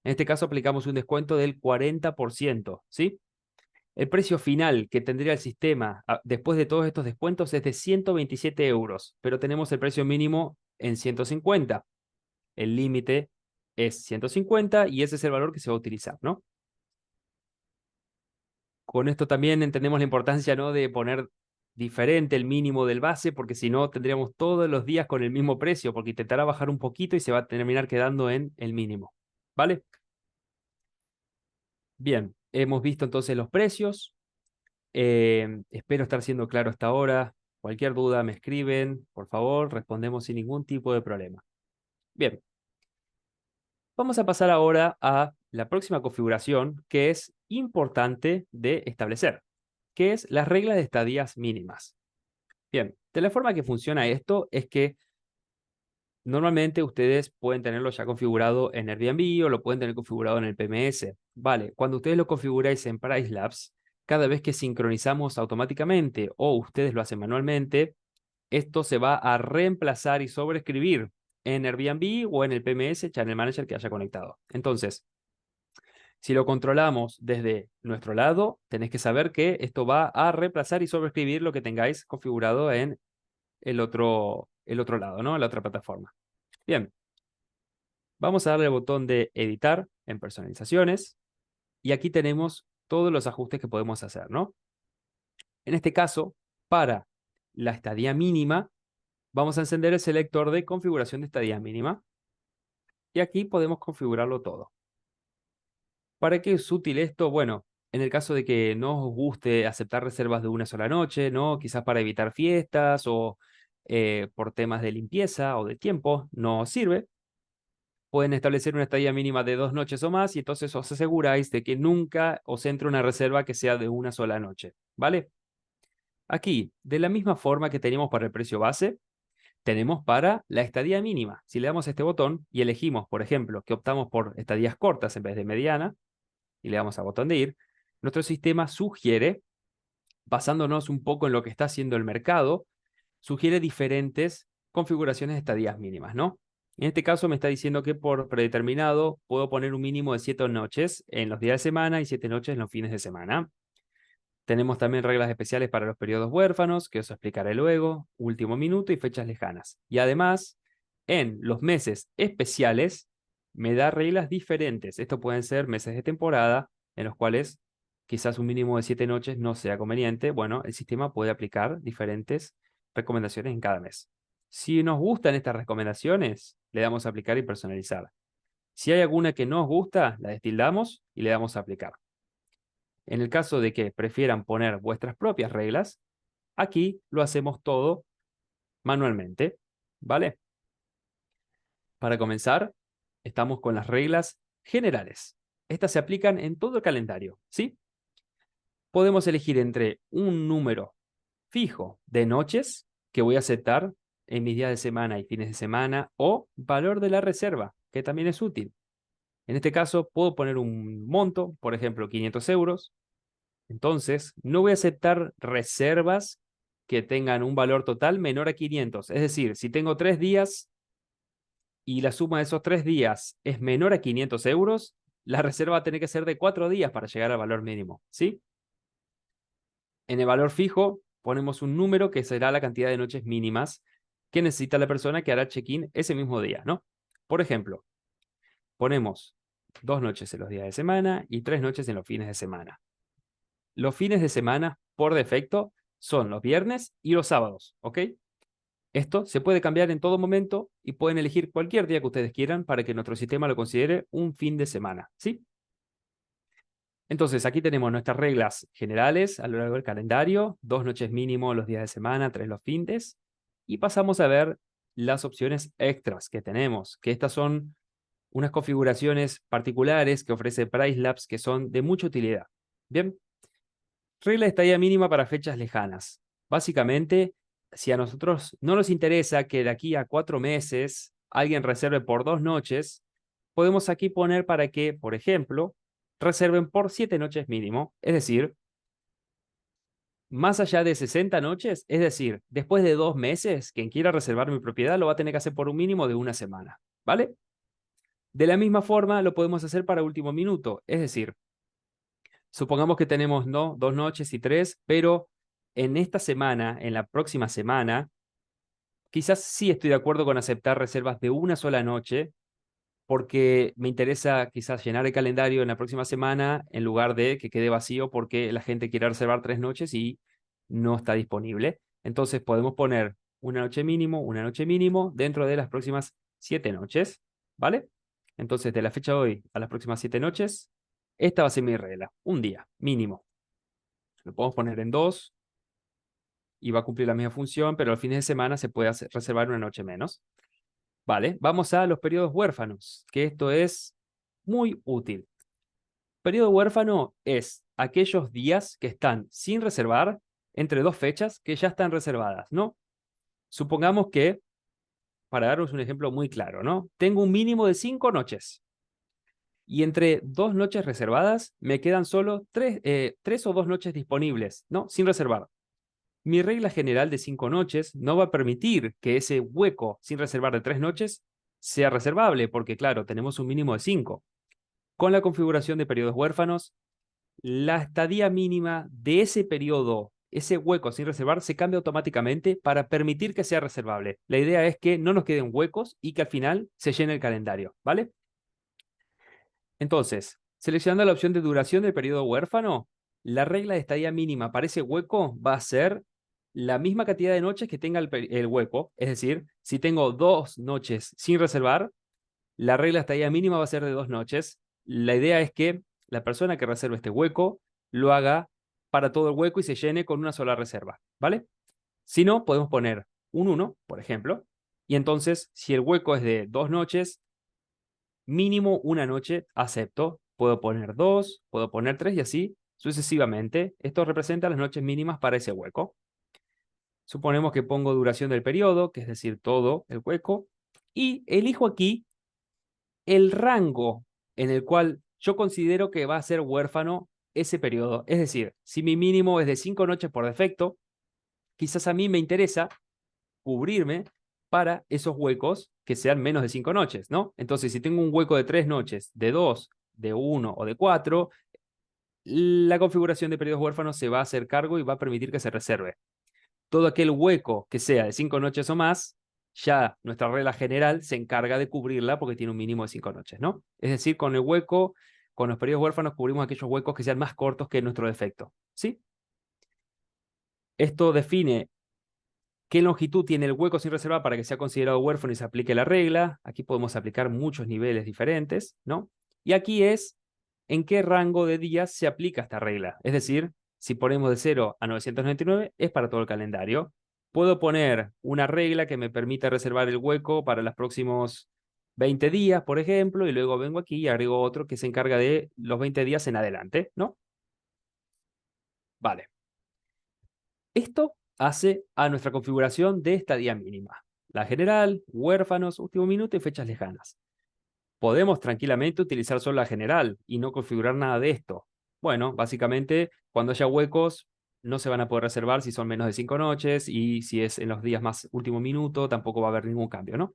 En este caso aplicamos un descuento del 40%, ¿sí? El precio final que tendría el sistema después de todos estos descuentos es de 127 euros, pero tenemos el precio mínimo en 150. El límite es 150 y ese es el valor que se va a utilizar, ¿no? Con esto también entendemos la importancia, ¿no?, de poner diferente el mínimo del base, porque si no tendríamos todos los días con el mismo precio, porque intentará bajar un poquito y se va a terminar quedando en el mínimo. ¿Vale? Bien, hemos visto entonces los precios. Espero estar siendo claro hasta ahora. Cualquier duda me escriben, por favor, respondemos sin ningún tipo de problema. Bien, vamos a pasar ahora a la próxima configuración que es importante de establecer, que es las reglas de estadías mínimas. Bien, de la forma que funciona esto es que normalmente ustedes pueden tenerlo ya configurado en Airbnb o lo pueden tener configurado en el PMS. Vale, cuando ustedes lo configuráis en PriceLabs, cada vez que sincronizamos automáticamente o ustedes lo hacen manualmente, esto se va a reemplazar y sobreescribir en Airbnb o en el PMS Channel Manager que haya conectado. Entonces, si lo controlamos desde nuestro lado, tenéis que saber que esto va a reemplazar y sobreescribir lo que tengáis configurado en el otro lado, ¿no? La otra plataforma. Bien, vamos a darle al botón de editar en personalizaciones y aquí tenemos todos los ajustes que podemos hacer, ¿no? En este caso, para la estadía mínima, vamos a encender el selector de configuración de estadía mínima y aquí podemos configurarlo todo. ¿Para qué es útil esto? Bueno, en el caso de que no os guste aceptar reservas de una sola noche, ¿no? Quizás para evitar fiestas o por temas de limpieza o de tiempo, no os sirve. Pueden establecer una estadía mínima de 2 noches o más y entonces os aseguráis de que nunca os entre una reserva que sea de una sola noche, ¿vale? Aquí, de la misma forma que teníamos para el precio base, tenemos para la estadía mínima. Si le damos a este botón y elegimos, por ejemplo, que optamos por estadías cortas en vez de mediana, y le damos al botón de ir, nuestro sistema sugiere, basándonos un poco en lo que está haciendo el mercado, sugiere diferentes configuraciones de estadías mínimas, ¿no? En este caso me está diciendo que por predeterminado puedo poner un mínimo de 7 noches en los días de semana y 7 noches en los fines de semana. Tenemos también reglas especiales para los periodos huérfanos, que os explicaré luego, último minuto y fechas lejanas. Y además, en los meses especiales, me da reglas diferentes. Estos pueden ser meses de temporada, en los cuales quizás un mínimo de 7 noches no sea conveniente. Bueno, el sistema puede aplicar diferentes recomendaciones en cada mes. Si nos gustan estas recomendaciones, le damos a aplicar y personalizar. Si hay alguna que no os gusta, la destildamos y le damos a aplicar. En el caso de que prefieran poner vuestras propias reglas, aquí lo hacemos todo manualmente, ¿vale? Para comenzar, estamos con las reglas generales. Estas se aplican en todo el calendario, ¿sí? Podemos elegir entre un número fijo de noches que voy a aceptar en mis días de semana y fines de semana o valor de la reserva, que también es útil. En este caso, puedo poner un monto, por ejemplo, 500 euros. Entonces, no voy a aceptar reservas que tengan un valor total menor a 500. Es decir, si tengo 3 días y la suma de esos 3 días es menor a 500 euros, la reserva va a tener que ser de 4 días para llegar al valor mínimo, ¿sí? En el valor fijo ponemos un número que será la cantidad de noches mínimas que necesita la persona que hará check-in ese mismo día, ¿no? Por ejemplo, ponemos 2 noches en los días de semana y 3 noches en los fines de semana. Los fines de semana, por defecto, son los viernes y los sábados, ¿ok? Esto se puede cambiar en todo momento y pueden elegir cualquier día que ustedes quieran para que nuestro sistema lo considere un fin de semana, ¿sí? Entonces, aquí tenemos nuestras reglas generales a lo largo del calendario, 2 noches mínimo los días de semana, 3 los fines, y pasamos a ver las opciones extras que tenemos, que estas son unas configuraciones particulares que ofrece PriceLabs que son de mucha utilidad. Bien, regla de estadía mínima para fechas lejanas. Básicamente, si a nosotros no nos interesa que de aquí a 4 meses alguien reserve por 2 noches, podemos aquí poner para que, por ejemplo, reserven por 7 noches mínimo. Es decir, más allá de 60 noches, es decir, después de 2 meses, quien quiera reservar mi propiedad lo va a tener que hacer por un mínimo de una semana. ¿Vale? De la misma forma, lo podemos hacer para último minuto. Es decir, supongamos que tenemos no 2 noches y 3, pero en esta semana, en la próxima semana, quizás sí estoy de acuerdo con aceptar reservas de una sola noche, porque me interesa quizás llenar el calendario en la próxima semana en lugar de que quede vacío porque la gente quiere reservar 3 noches y no está disponible. Entonces podemos poner una noche mínimo dentro de las próximas 7 noches, ¿vale? Entonces de la fecha de hoy a las próximas 7 noches, esta va a ser mi regla, un día mínimo. Lo podemos poner en 2 y va a cumplir la misma función, pero al fin de semana se puede reservar una noche menos. Vale, vamos a los periodos huérfanos, que esto es muy útil. Periodo huérfano es aquellos días que están sin reservar entre dos fechas que ya están reservadas, ¿no? Supongamos que, para daros un ejemplo muy claro, ¿no? Tengo un mínimo de 5 noches y entre 2 noches reservadas me quedan solo 3 o 2 noches disponibles, ¿no? Sin reservar. Mi regla general de 5 noches no va a permitir que ese hueco sin reservar de 3 noches sea reservable, porque claro, tenemos un mínimo de 5. Con la configuración de periodos huérfanos, la estadía mínima de ese periodo, ese hueco sin reservar, se cambia automáticamente para permitir que sea reservable. La idea es que no nos queden huecos y que al final se llene el calendario, ¿vale? Entonces, seleccionando la opción de duración del periodo huérfano, la regla de estadía mínima para ese hueco va a ser la misma cantidad de noches que tenga el hueco. Es decir, si tengo 2 noches sin reservar, la regla de estadía mínima va a ser de 2 noches. La idea es que la persona que reserve este hueco lo haga para todo el hueco y se llene con una sola reserva, ¿vale? Si no, podemos poner un 1, por ejemplo, y entonces, si el hueco es de 2 noches, mínimo una noche acepto. Puedo poner 2, puedo poner 3 y así sucesivamente. Esto representa las noches mínimas para ese hueco. Suponemos que pongo duración del periodo, que es decir, todo el hueco, y elijo aquí el rango en el cual yo considero que va a ser huérfano ese periodo. Es decir, si mi mínimo es de 5 noches por defecto, quizás a mí me interesa cubrirme para esos huecos que sean menos de 5 noches, ¿no? Entonces, si tengo un hueco de 3 noches, de 2, de 1 o de 4, la configuración de periodos huérfanos se va a hacer cargo y va a permitir que se reserve. Todo aquel hueco que sea de 5 noches o más, ya nuestra regla general se encarga de cubrirla porque tiene un mínimo de 5 noches, ¿no? Es decir, con el hueco, con los periodos huérfanos cubrimos aquellos huecos que sean más cortos que nuestro defecto, ¿sí? Esto define qué longitud tiene el hueco sin reserva para que sea considerado huérfano y se aplique la regla. Aquí podemos aplicar muchos niveles diferentes, ¿no? Y aquí es en qué rango de días se aplica esta regla. Es decir, si ponemos de 0 a 999, es para todo el calendario. Puedo poner una regla que me permita reservar el hueco para los próximos 20 días, por ejemplo, y luego vengo aquí y agrego otro que se encarga de los 20 días en adelante, ¿no? Vale. Esto hace a nuestra configuración de estadía mínima. La general, huérfanos, último minuto y fechas lejanas. Podemos tranquilamente utilizar solo la general y no configurar nada de esto. Bueno, básicamente, cuando haya huecos, no se van a poder reservar si son menos de 5 noches y si es en los días más último minuto, tampoco va a haber ningún cambio, ¿no?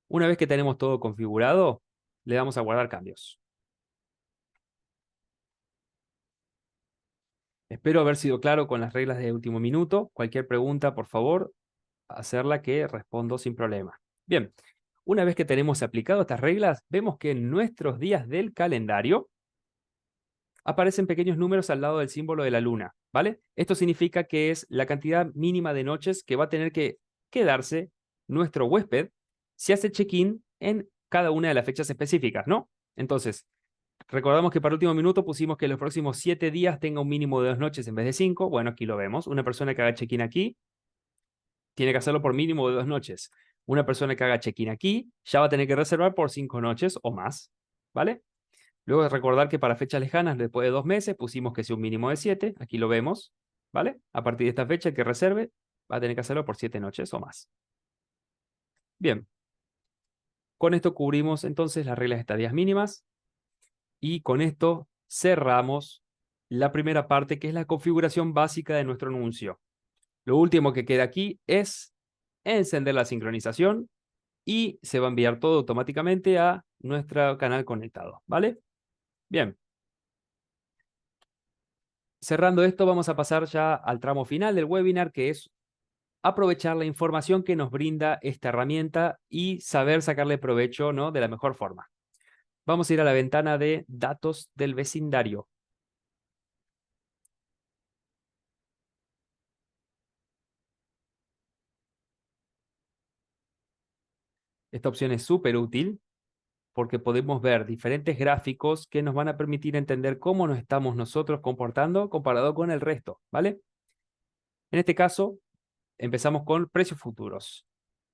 Una vez que tenemos todo configurado, le damos a guardar cambios. Espero haber sido claro con las reglas de último minuto. Cualquier pregunta, por favor, hacerla que respondo sin problema. Bien, una vez que tenemos aplicado estas reglas, vemos que en nuestros días del calendario aparecen pequeños números al lado del símbolo de la luna, ¿vale? Esto significa que es la cantidad mínima de noches que va a tener que quedarse nuestro huésped si hace check-in en cada una de las fechas específicas, ¿no? Entonces, recordamos que para el último minuto pusimos que los próximos 7 días tenga un mínimo de 2 noches en vez de 5. Bueno, aquí lo vemos. Una persona que haga check-in aquí tiene que hacerlo por mínimo de 2 noches. Una persona que haga check-in aquí ya va a tener que reservar por 5 noches o más, ¿vale? Luego de recordar que para fechas lejanas, después de 2 meses, pusimos que sea un mínimo de 7. Aquí lo vemos, ¿vale? A partir de esta fecha, el que reserve va a tener que hacerlo por 7 noches o más. Bien, con esto cubrimos entonces las reglas de estadías mínimas y con esto cerramos la primera parte, que es la configuración básica de nuestro anuncio. Lo último que queda aquí es encender la sincronización y se va a enviar todo automáticamente a nuestro canal conectado, ¿vale? Bien. Cerrando esto, vamos a pasar ya al tramo final del webinar, que es aprovechar la información que nos brinda esta herramienta y saber sacarle provecho, ¿no?, de la mejor forma. Vamos a ir a la ventana de datos del vecindario. Esta opción es súper útil porque podemos ver diferentes gráficos que nos van a permitir entender cómo nos estamos nosotros comportando comparado con el resto, ¿vale? En este caso, empezamos con precios futuros.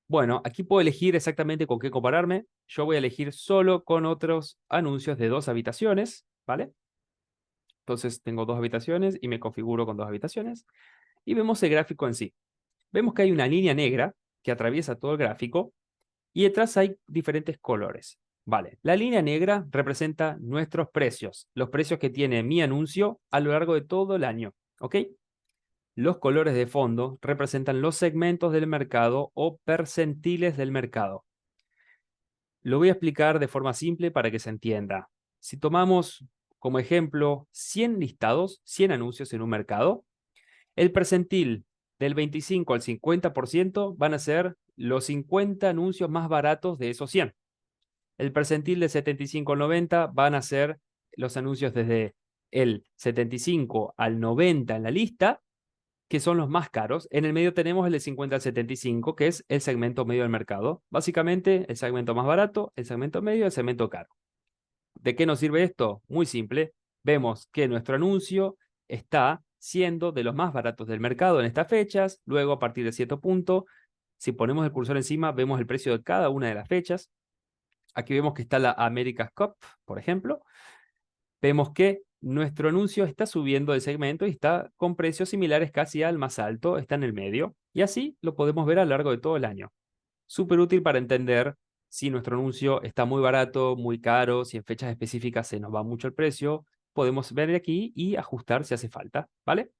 Bueno, aquí puedo elegir exactamente con qué compararme. Yo voy a elegir solo con otros anuncios de 2 habitaciones, ¿vale? Entonces tengo 2 habitaciones y me configuro con 2 habitaciones. Y vemos el gráfico en sí. Vemos que hay una línea negra que atraviesa todo el gráfico y detrás hay diferentes colores. Vale, la línea negra representa nuestros precios, los precios que tiene mi anuncio a lo largo de todo el año, ¿ok? Los colores de fondo representan los segmentos del mercado o percentiles del mercado. Lo voy a explicar de forma simple para que se entienda. Si tomamos como ejemplo 100 listados, 100 anuncios en un mercado, el percentil del 25 al 50% van a ser los 50 anuncios más baratos de esos 100. El percentil de 75 al 90 van a ser los anuncios desde el 75 al 90 en la lista, que son los más caros. En el medio tenemos el de 50 al 75, que es el segmento medio del mercado. Básicamente, el segmento más barato, el segmento medio y el segmento caro. ¿De qué nos sirve esto? Muy simple. Vemos que nuestro anuncio está siendo de los más baratos del mercado en estas fechas. Luego, a partir de cierto punto, si ponemos el cursor encima, vemos el precio de cada una de las fechas. Aquí vemos que está la America's Cup, por ejemplo. Vemos que nuestro anuncio está subiendo de segmento y está con precios similares casi al más alto, está en el medio. Y así lo podemos ver a lo largo de todo el año. Súper útil para entender si nuestro anuncio está muy barato, muy caro, si en fechas específicas se nos va mucho el precio. Podemos ver aquí y ajustar si hace falta, ¿vale?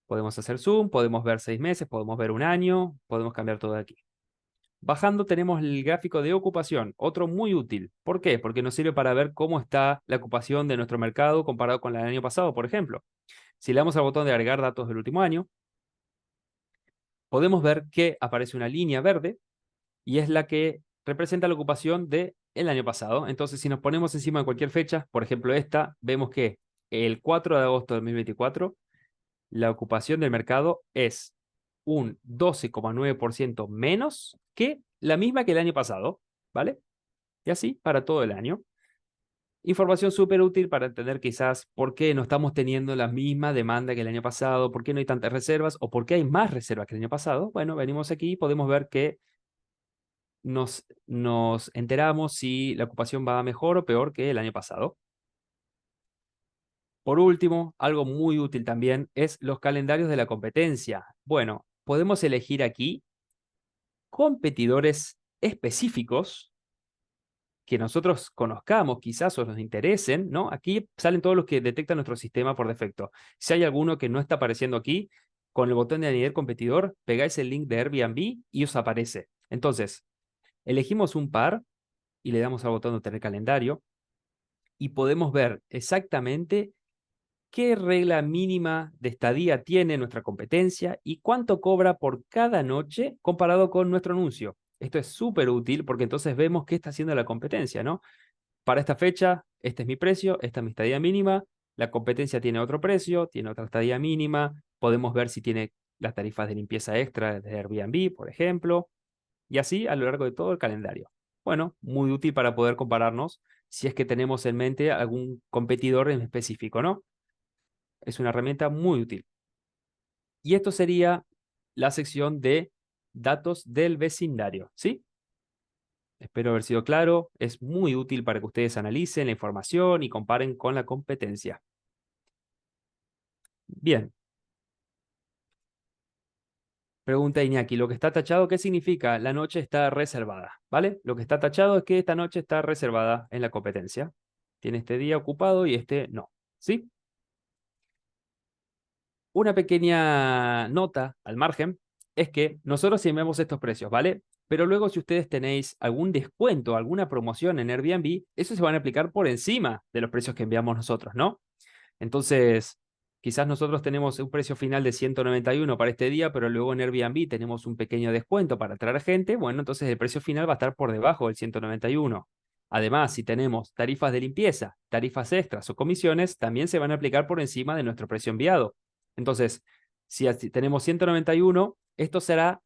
Podemos hacer zoom, podemos ver 6 meses, podemos ver un año, podemos cambiar todo de aquí. Bajando tenemos el gráfico de ocupación, otro muy útil. ¿Por qué? Porque nos sirve para ver cómo está la ocupación de nuestro mercado comparado con la del año pasado, por ejemplo. Si le damos al botón de agregar datos del último año, podemos ver que aparece una línea verde y es la que representa la ocupación del año pasado. Entonces, si nos ponemos encima de cualquier fecha, por ejemplo esta, vemos que el 4 de agosto de 2024, la ocupación del mercado es un 12,9% menos que la misma que el año pasado, ¿vale? Y así para todo el año. Información súper útil para entender quizás por qué no estamos teniendo la misma demanda que el año pasado, por qué no hay tantas reservas o por qué hay más reservas que el año pasado. Bueno, venimos aquí y podemos ver que nos enteramos si la ocupación va mejor o peor que el año pasado. Por último, algo muy útil también es los calendarios de la competencia. Bueno, podemos elegir aquí competidores específicos que nosotros conozcamos quizás o nos interesen, ¿no? Aquí salen todos los que detecta nuestro sistema por defecto. Si hay alguno que no está apareciendo aquí, con el botón de añadir competidor, pegáis el link de Airbnb y os aparece. Entonces, elegimos un par y le damos al botón de tener calendario y podemos ver exactamente qué regla mínima de estadía tiene nuestra competencia y cuánto cobra por cada noche comparado con nuestro anuncio. Esto es súper útil porque entonces vemos qué está haciendo la competencia, ¿no? Para esta fecha, este es mi precio, esta es mi estadía mínima, la competencia tiene otro precio, tiene otra estadía mínima, podemos ver si tiene las tarifas de limpieza extra de Airbnb, por ejemplo, y así a lo largo de todo el calendario. Bueno, muy útil para poder compararnos si es que tenemos en mente algún competidor en específico, ¿no? Es una herramienta muy útil. Y esto sería la sección de datos del vecindario, ¿sí? Espero haber sido claro. Es muy útil para que ustedes analicen la información y comparen con la competencia. Bien. Pregunta Iñaki, lo que está tachado, ¿qué significa? La noche está reservada, ¿vale? Lo que está tachado es que esta noche está reservada en la competencia. Tiene este día ocupado y este no, ¿sí? Una pequeña nota al margen es que nosotros sí vemos estos precios, ¿vale? Pero luego si ustedes tenéis algún descuento, alguna promoción en Airbnb, eso se van a aplicar por encima de los precios que enviamos nosotros, ¿no? Entonces, Quizás nosotros tenemos un precio final de 191 para este día, pero luego en Airbnb tenemos un pequeño descuento para atraer gente. Bueno, entonces el precio final va a estar por debajo del 191. Además, si tenemos tarifas de limpieza, tarifas extras o comisiones, también se van a aplicar por encima de nuestro precio enviado. Entonces, si tenemos 191, esto será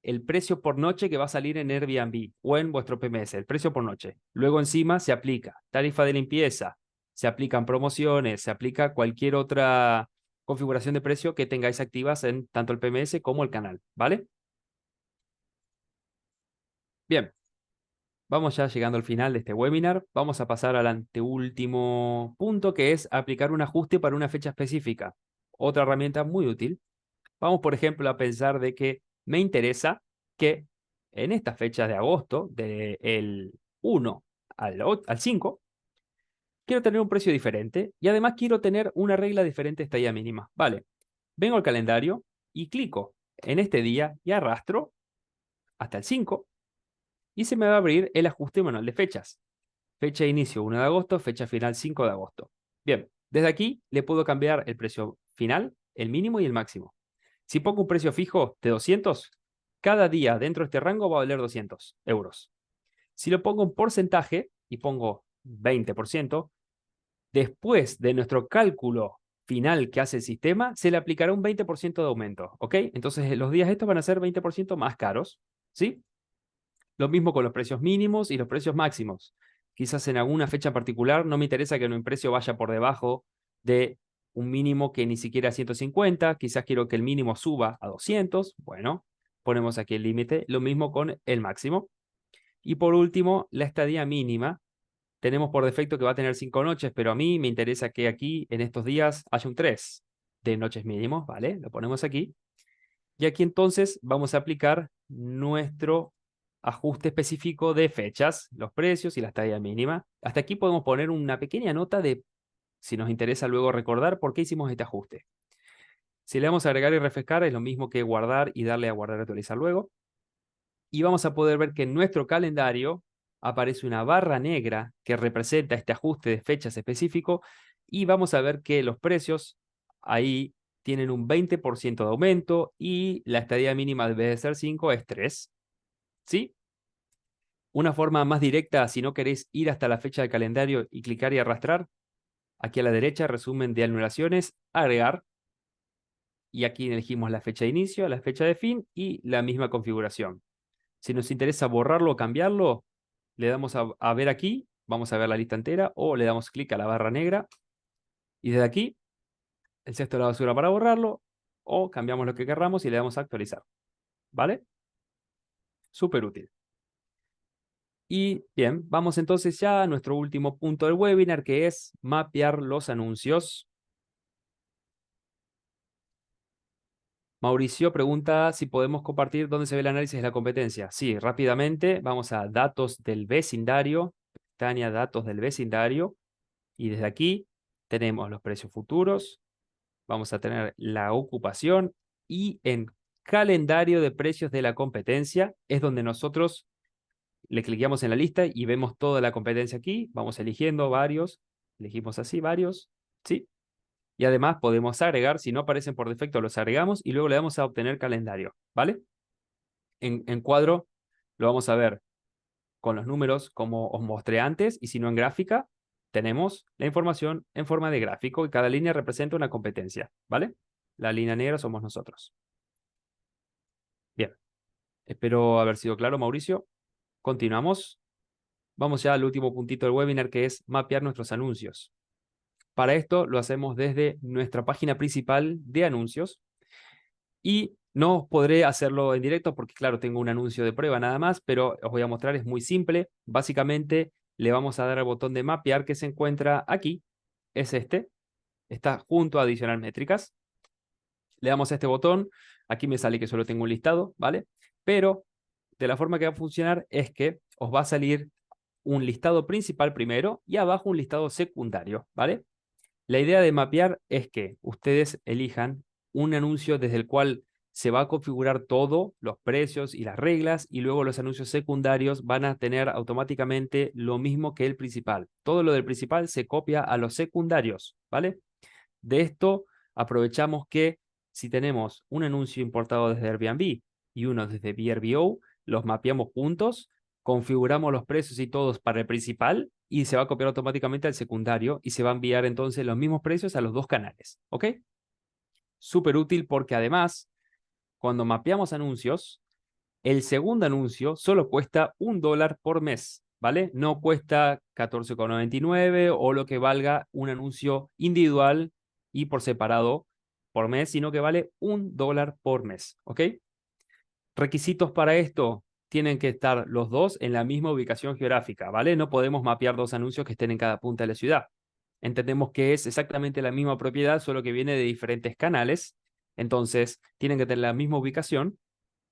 el precio por noche que va a salir en Airbnb o en vuestro PMS, el precio por noche. Luego encima se aplica tarifa de limpieza, se aplican promociones, se aplica cualquier otra configuración de precio que tengáis activas en tanto el PMS como el canal, ¿vale? Bien, vamos ya llegando al final de este webinar. Vamos a pasar al anteúltimo punto, que es aplicar un ajuste para una fecha específica. Otra herramienta muy útil. Vamos, por ejemplo, a pensar de que me interesa que en estas fechas de agosto, del 1 al 5, quiero tener un precio diferente y además quiero tener una regla diferente de estadía mínima. Vale, vengo al calendario y clico en este día y arrastro hasta el 5 y se me va a abrir el ajuste manual de fechas. Fecha de inicio 1 de agosto, fecha final 5 de agosto. Bien, desde aquí le puedo cambiar el precio final, el mínimo y el máximo. Si pongo un precio fijo de 200, cada día dentro de este rango va a valer 200 euros. Si lo pongo en porcentaje y pongo 20%, después de nuestro cálculo final que hace el sistema, se le aplicará un 20% de aumento, ¿ok? Entonces los días estos van a ser 20% más caros, ¿sí? Lo mismo con los precios mínimos y los precios máximos. Quizás en alguna fecha particular no me interesa que un precio vaya por debajo de un mínimo que ni siquiera es 150, quizás quiero que el mínimo suba a 200, bueno, ponemos aquí el límite, lo mismo con el máximo. Y por último, la estadía mínima. Tenemos por defecto que va a tener 5 noches, pero a mí me interesa que aquí en estos días haya un 3 de noches mínimos, ¿vale? Lo ponemos aquí. Y aquí entonces vamos a aplicar nuestro ajuste específico de fechas, los precios y la estadía mínima. Hasta aquí podemos poner una pequeña nota de si nos interesa luego recordar por qué hicimos este ajuste. Si le damos a agregar y refrescar, es lo mismo que guardar y darle a guardar y actualizar luego. Y vamos a poder ver que en nuestro calendario aparece una barra negra que representa este ajuste de fechas específico y vamos a ver que los precios ahí tienen un 20% de aumento y la estadía mínima en vez de ser 5 es 3. ¿Sí? Una forma más directa, si no queréis ir hasta la fecha del calendario y clicar y arrastrar, aquí a la derecha, resumen de anulaciones, agregar, y aquí elegimos la fecha de inicio, la fecha de fin y la misma configuración. Si nos interesa borrarlo o cambiarlo, le damos a ver aquí, vamos a ver la lista entera, o le damos clic a la barra negra, y desde aquí, el cesto de la basura para borrarlo, o cambiamos lo que querramos y le damos a actualizar. ¿Vale? Súper útil. Y bien, vamos entonces ya a nuestro último punto del webinar, que es mapear los anuncios. Mauricio pregunta si podemos compartir dónde se ve el análisis de la competencia. Sí, rápidamente vamos a datos del vecindario, pestaña datos del vecindario, y desde aquí tenemos los precios futuros, vamos a tener la ocupación y en calendario de precios de la competencia es donde nosotros le cliqueamos en la lista y vemos toda la competencia aquí, vamos eligiendo varios, elegimos así varios, sí, y además podemos agregar, si no aparecen por defecto los agregamos y luego le damos a obtener calendario, ¿vale? En cuadro lo vamos a ver con los números como os mostré antes y si no en gráfica, tenemos la información en forma de gráfico y cada línea representa una competencia, ¿vale? La línea negra somos nosotros. Bien, espero haber sido claro, Mauricio. Continuamos. Vamos ya al último puntito del webinar que es mapear nuestros anuncios. Para esto lo hacemos desde nuestra página principal de anuncios y no podré hacerlo en directo porque claro, tengo un anuncio de prueba nada más, pero os voy a mostrar, es muy simple. Básicamente le vamos a dar al botón de mapear que se encuentra aquí, es este, está junto a adicionar métricas. Le damos a este botón, aquí me sale que solo tengo un listado, ¿vale? Pero de la forma que va a funcionar es que os va a salir un listado principal primero y abajo un listado secundario, ¿vale? La idea de mapear es que ustedes elijan un anuncio desde el cual se va a configurar todo, los precios y las reglas, y luego los anuncios secundarios van a tener automáticamente lo mismo que el principal. Todo lo del principal se copia a los secundarios, ¿vale? De esto aprovechamos que si tenemos un anuncio importado desde Airbnb y uno desde VRBO, los mapeamos juntos, configuramos los precios y todos para el principal y se va a copiar automáticamente al secundario y se va a enviar entonces los mismos precios a los dos canales. ¿Ok? Súper útil porque además, cuando mapeamos anuncios, el segundo anuncio solo cuesta $1 por mes, ¿vale? No cuesta 14,99 o lo que valga un anuncio individual y por separado por mes, sino que vale $1 por mes, ¿ok? Requisitos para esto, tienen que estar los dos en la misma ubicación geográfica, ¿vale? No podemos mapear dos anuncios que estén en cada punta de la ciudad. Entendemos que es exactamente la misma propiedad, solo que viene de diferentes canales. Entonces, tienen que tener la misma ubicación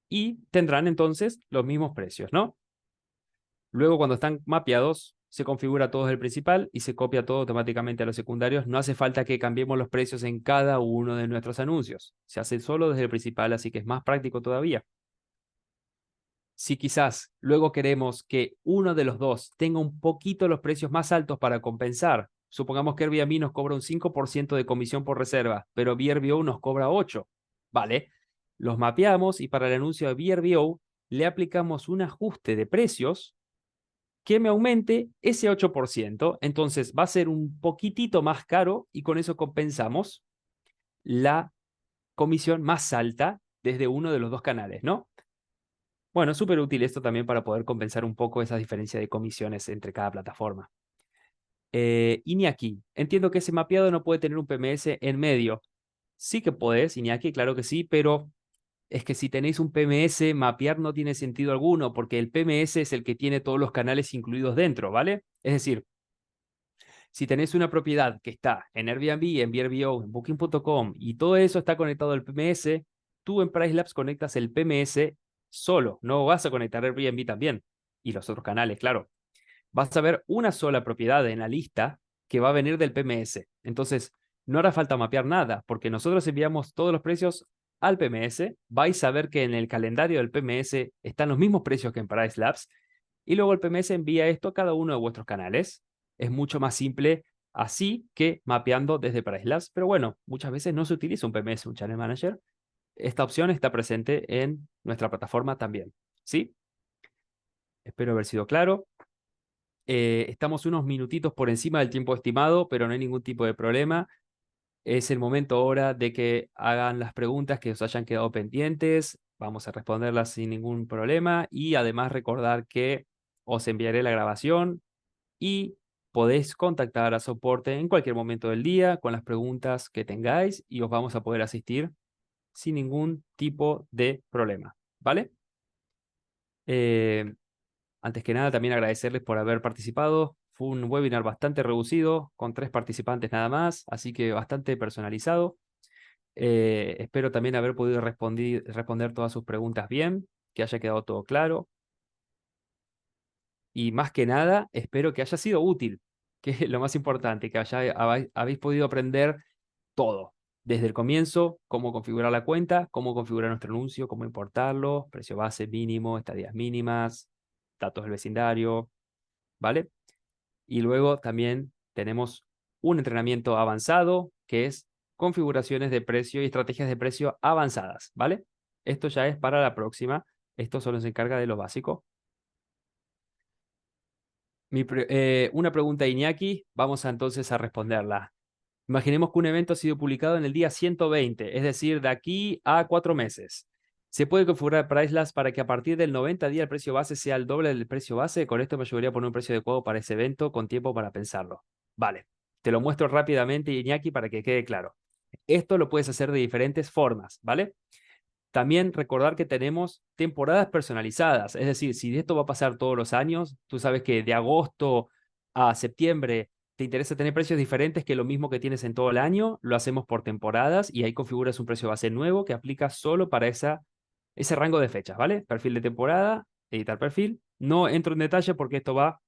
y tendrán entonces los mismos precios, ¿no? Luego, cuando están mapeados, se configura todo desde el principal y se copia todo automáticamente a los secundarios. No hace falta que cambiemos los precios en cada uno de nuestros anuncios. Se hace solo desde el principal, así que es más práctico todavía. Si quizás luego queremos que uno de los dos tenga un poquito los precios más altos para compensar, supongamos que Airbnb nos cobra un 5% de comisión por reserva, pero VRBO nos cobra 8%. Vale, los mapeamos y para el anuncio de VRBO le aplicamos un ajuste de precios que me aumente ese 8%. Entonces va a ser un poquitito más caro y con eso compensamos la comisión más alta desde uno de los dos canales, ¿no? Bueno, súper útil esto también para poder compensar un poco esa diferencia de comisiones entre cada plataforma. Iñaki, entiendo que ese mapeado no puede tener un PMS en medio. Sí que podés, Iñaki, claro que sí, pero es que si tenéis un PMS, mapear no tiene sentido alguno, porque el PMS es el que tiene todos los canales incluidos dentro, ¿vale? Es decir, si tenéis una propiedad que está en Airbnb, en VRBO, en Booking.com y todo eso está conectado al PMS, tú en PriceLabs conectas el PMS solo, no vas a conectar Airbnb también y los otros canales, claro. Vas a ver una sola propiedad en la lista que va a venir del PMS. Entonces, no hará falta mapear nada, porque nosotros enviamos todos los precios al PMS, vais a ver que en el calendario del PMS están los mismos precios que en PriceLabs, y luego el PMS envía esto a cada uno de vuestros canales. Es mucho más simple así que mapeando desde PriceLabs, pero bueno, muchas veces no se utiliza un PMS, un Channel Manager. Esta opción está presente en nuestra plataforma también, ¿sí? Espero haber sido claro. Estamos unos minutitos por encima del tiempo estimado, pero no hay ningún tipo de problema. Es el momento ahora de que hagan las preguntas que os hayan quedado pendientes. Vamos a responderlas sin ningún problema y además recordar que os enviaré la grabación y podéis contactar a soporte en cualquier momento del día con las preguntas que tengáis y os vamos a poder asistir sin ningún tipo de problema. ¿Vale? Eh, Antes que nada, también agradecerles por haber participado. Fue un webinar bastante reducido, con 3 participantes nada más, así que bastante personalizado. Espero también haber podido responder todas sus preguntas bien, que haya quedado todo claro. Y más que nada, espero que haya sido útil, que es lo más importante, que habéis podido aprender todo. Desde el comienzo, cómo configurar la cuenta, cómo configurar nuestro anuncio, cómo importarlo, precio base mínimo, estadías mínimas, datos del vecindario, ¿vale? Y luego también tenemos un entrenamiento avanzado que es configuraciones de precio y estrategias de precio avanzadas, ¿vale? Esto ya es para la próxima. Esto solo se encarga de lo básico. Una pregunta de Iñaki, vamos entonces a responderla. Imaginemos que un evento ha sido publicado en el día 120, es decir, de aquí a 4 meses. ¿Se puede configurar PriceLabs para que a partir del 90 día el precio base sea el doble del precio base? Con esto me ayudaría a poner un precio adecuado para ese evento con tiempo para pensarlo. Vale, te lo muestro rápidamente, Iñaki, para que quede claro. Esto lo puedes hacer de diferentes formas, ¿vale? También recordar que tenemos temporadas personalizadas, es decir, si esto va a pasar todos los años, tú sabes que de agosto a septiembre te interesa tener precios diferentes que lo mismo que tienes en todo el año, lo hacemos por temporadas y ahí configuras un precio base nuevo que aplica solo para ese rango de fechas, ¿vale? Perfil de temporada, editar perfil. No entro en detalle porque esto va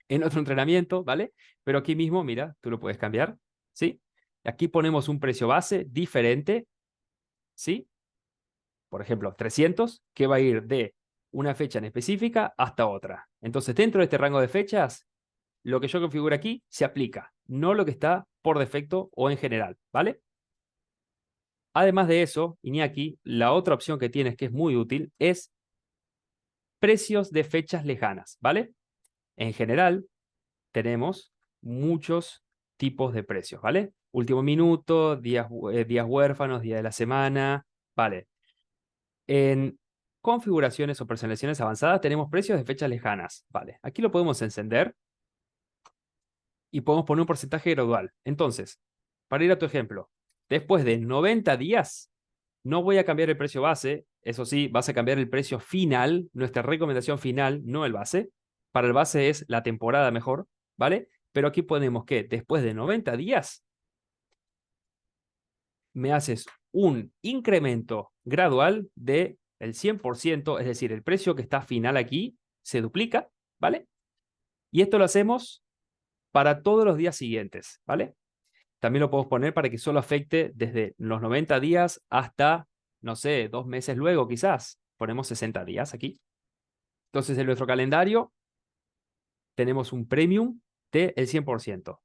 en otro entrenamiento, ¿vale? Pero aquí mismo, mira, tú lo puedes cambiar, ¿sí? Aquí ponemos un precio base diferente, ¿sí? Por ejemplo, 300, que va a ir de una fecha en específica hasta otra. Entonces, dentro de este rango de fechas, lo que yo configuro aquí se aplica, no lo que está por defecto o en general, ¿vale? Además de eso, Iñaki, la otra opción que tienes que es muy útil es precios de fechas lejanas, ¿vale? En general, tenemos muchos tipos de precios, ¿vale? Último minuto, días huérfanos, día de la semana, ¿vale? En configuraciones o personalizaciones avanzadas tenemos precios de fechas lejanas, ¿vale? Aquí lo podemos encender y podemos poner un porcentaje gradual. Entonces, para ir a tu ejemplo, después de 90 días, no voy a cambiar el precio base, eso sí, vas a cambiar el precio final, nuestra recomendación final, no el base. Para el base es la temporada mejor, ¿vale? Pero aquí ponemos que después de 90 días me haces un incremento gradual de el 100%, es decir, el precio que está final aquí se duplica, ¿vale? Y esto lo hacemos para todos los días siguientes, ¿vale? También lo podemos poner para que solo afecte desde los 90 días hasta, no sé, 2 meses luego quizás. Ponemos 60 días aquí. Entonces en nuestro calendario tenemos un premium del 100%,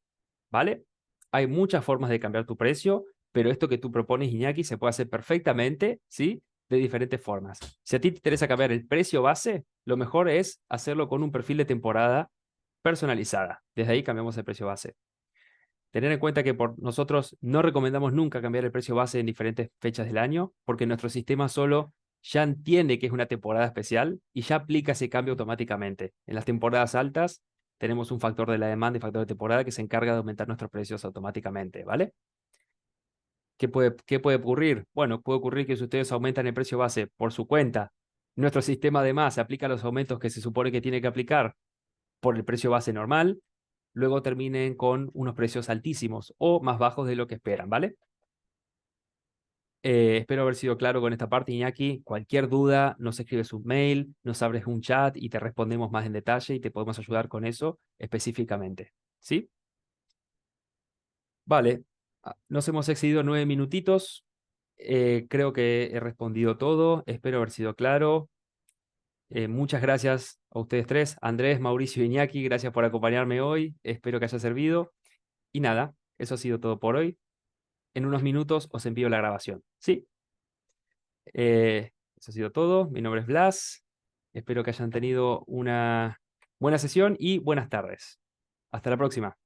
¿vale? Hay muchas formas de cambiar tu precio, pero esto que tú propones, Iñaki, se puede hacer perfectamente, ¿sí? De diferentes formas. Si a ti te interesa cambiar el precio base, lo mejor es hacerlo con un perfil de temporada personalizada. Desde ahí cambiamos el precio base. Tener en cuenta que por nosotros no recomendamos nunca cambiar el precio base en diferentes fechas del año, porque nuestro sistema solo ya entiende que es una temporada especial y ya aplica ese cambio automáticamente. En las temporadas altas tenemos un factor de la demanda y factor de temporada que se encarga de aumentar nuestros precios automáticamente, ¿vale? ¿Qué puede ocurrir? Bueno, puede ocurrir que si ustedes aumentan el precio base por su cuenta, nuestro sistema además aplica los aumentos que se supone que tiene que aplicar por el precio base normal, luego terminen con unos precios altísimos o más bajos de lo que esperan, ¿vale? Espero haber sido claro con esta parte, Iñaki. Cualquier duda, nos escribes un mail, nos abres un chat y te respondemos más en detalle y te podemos ayudar con eso específicamente. ¿Sí? Vale. Nos hemos excedido 9 minutitos. Creo que he respondido todo. Espero haber sido claro. Muchas gracias a ustedes tres, Andrés, Mauricio y Iñaki. Gracias por acompañarme hoy. Espero que haya servido. Y nada, eso ha sido todo por hoy. En unos minutos os envío la grabación. Sí, eso ha sido todo. Mi nombre es Blas. Espero que hayan tenido una buena sesión y buenas tardes. Hasta la próxima.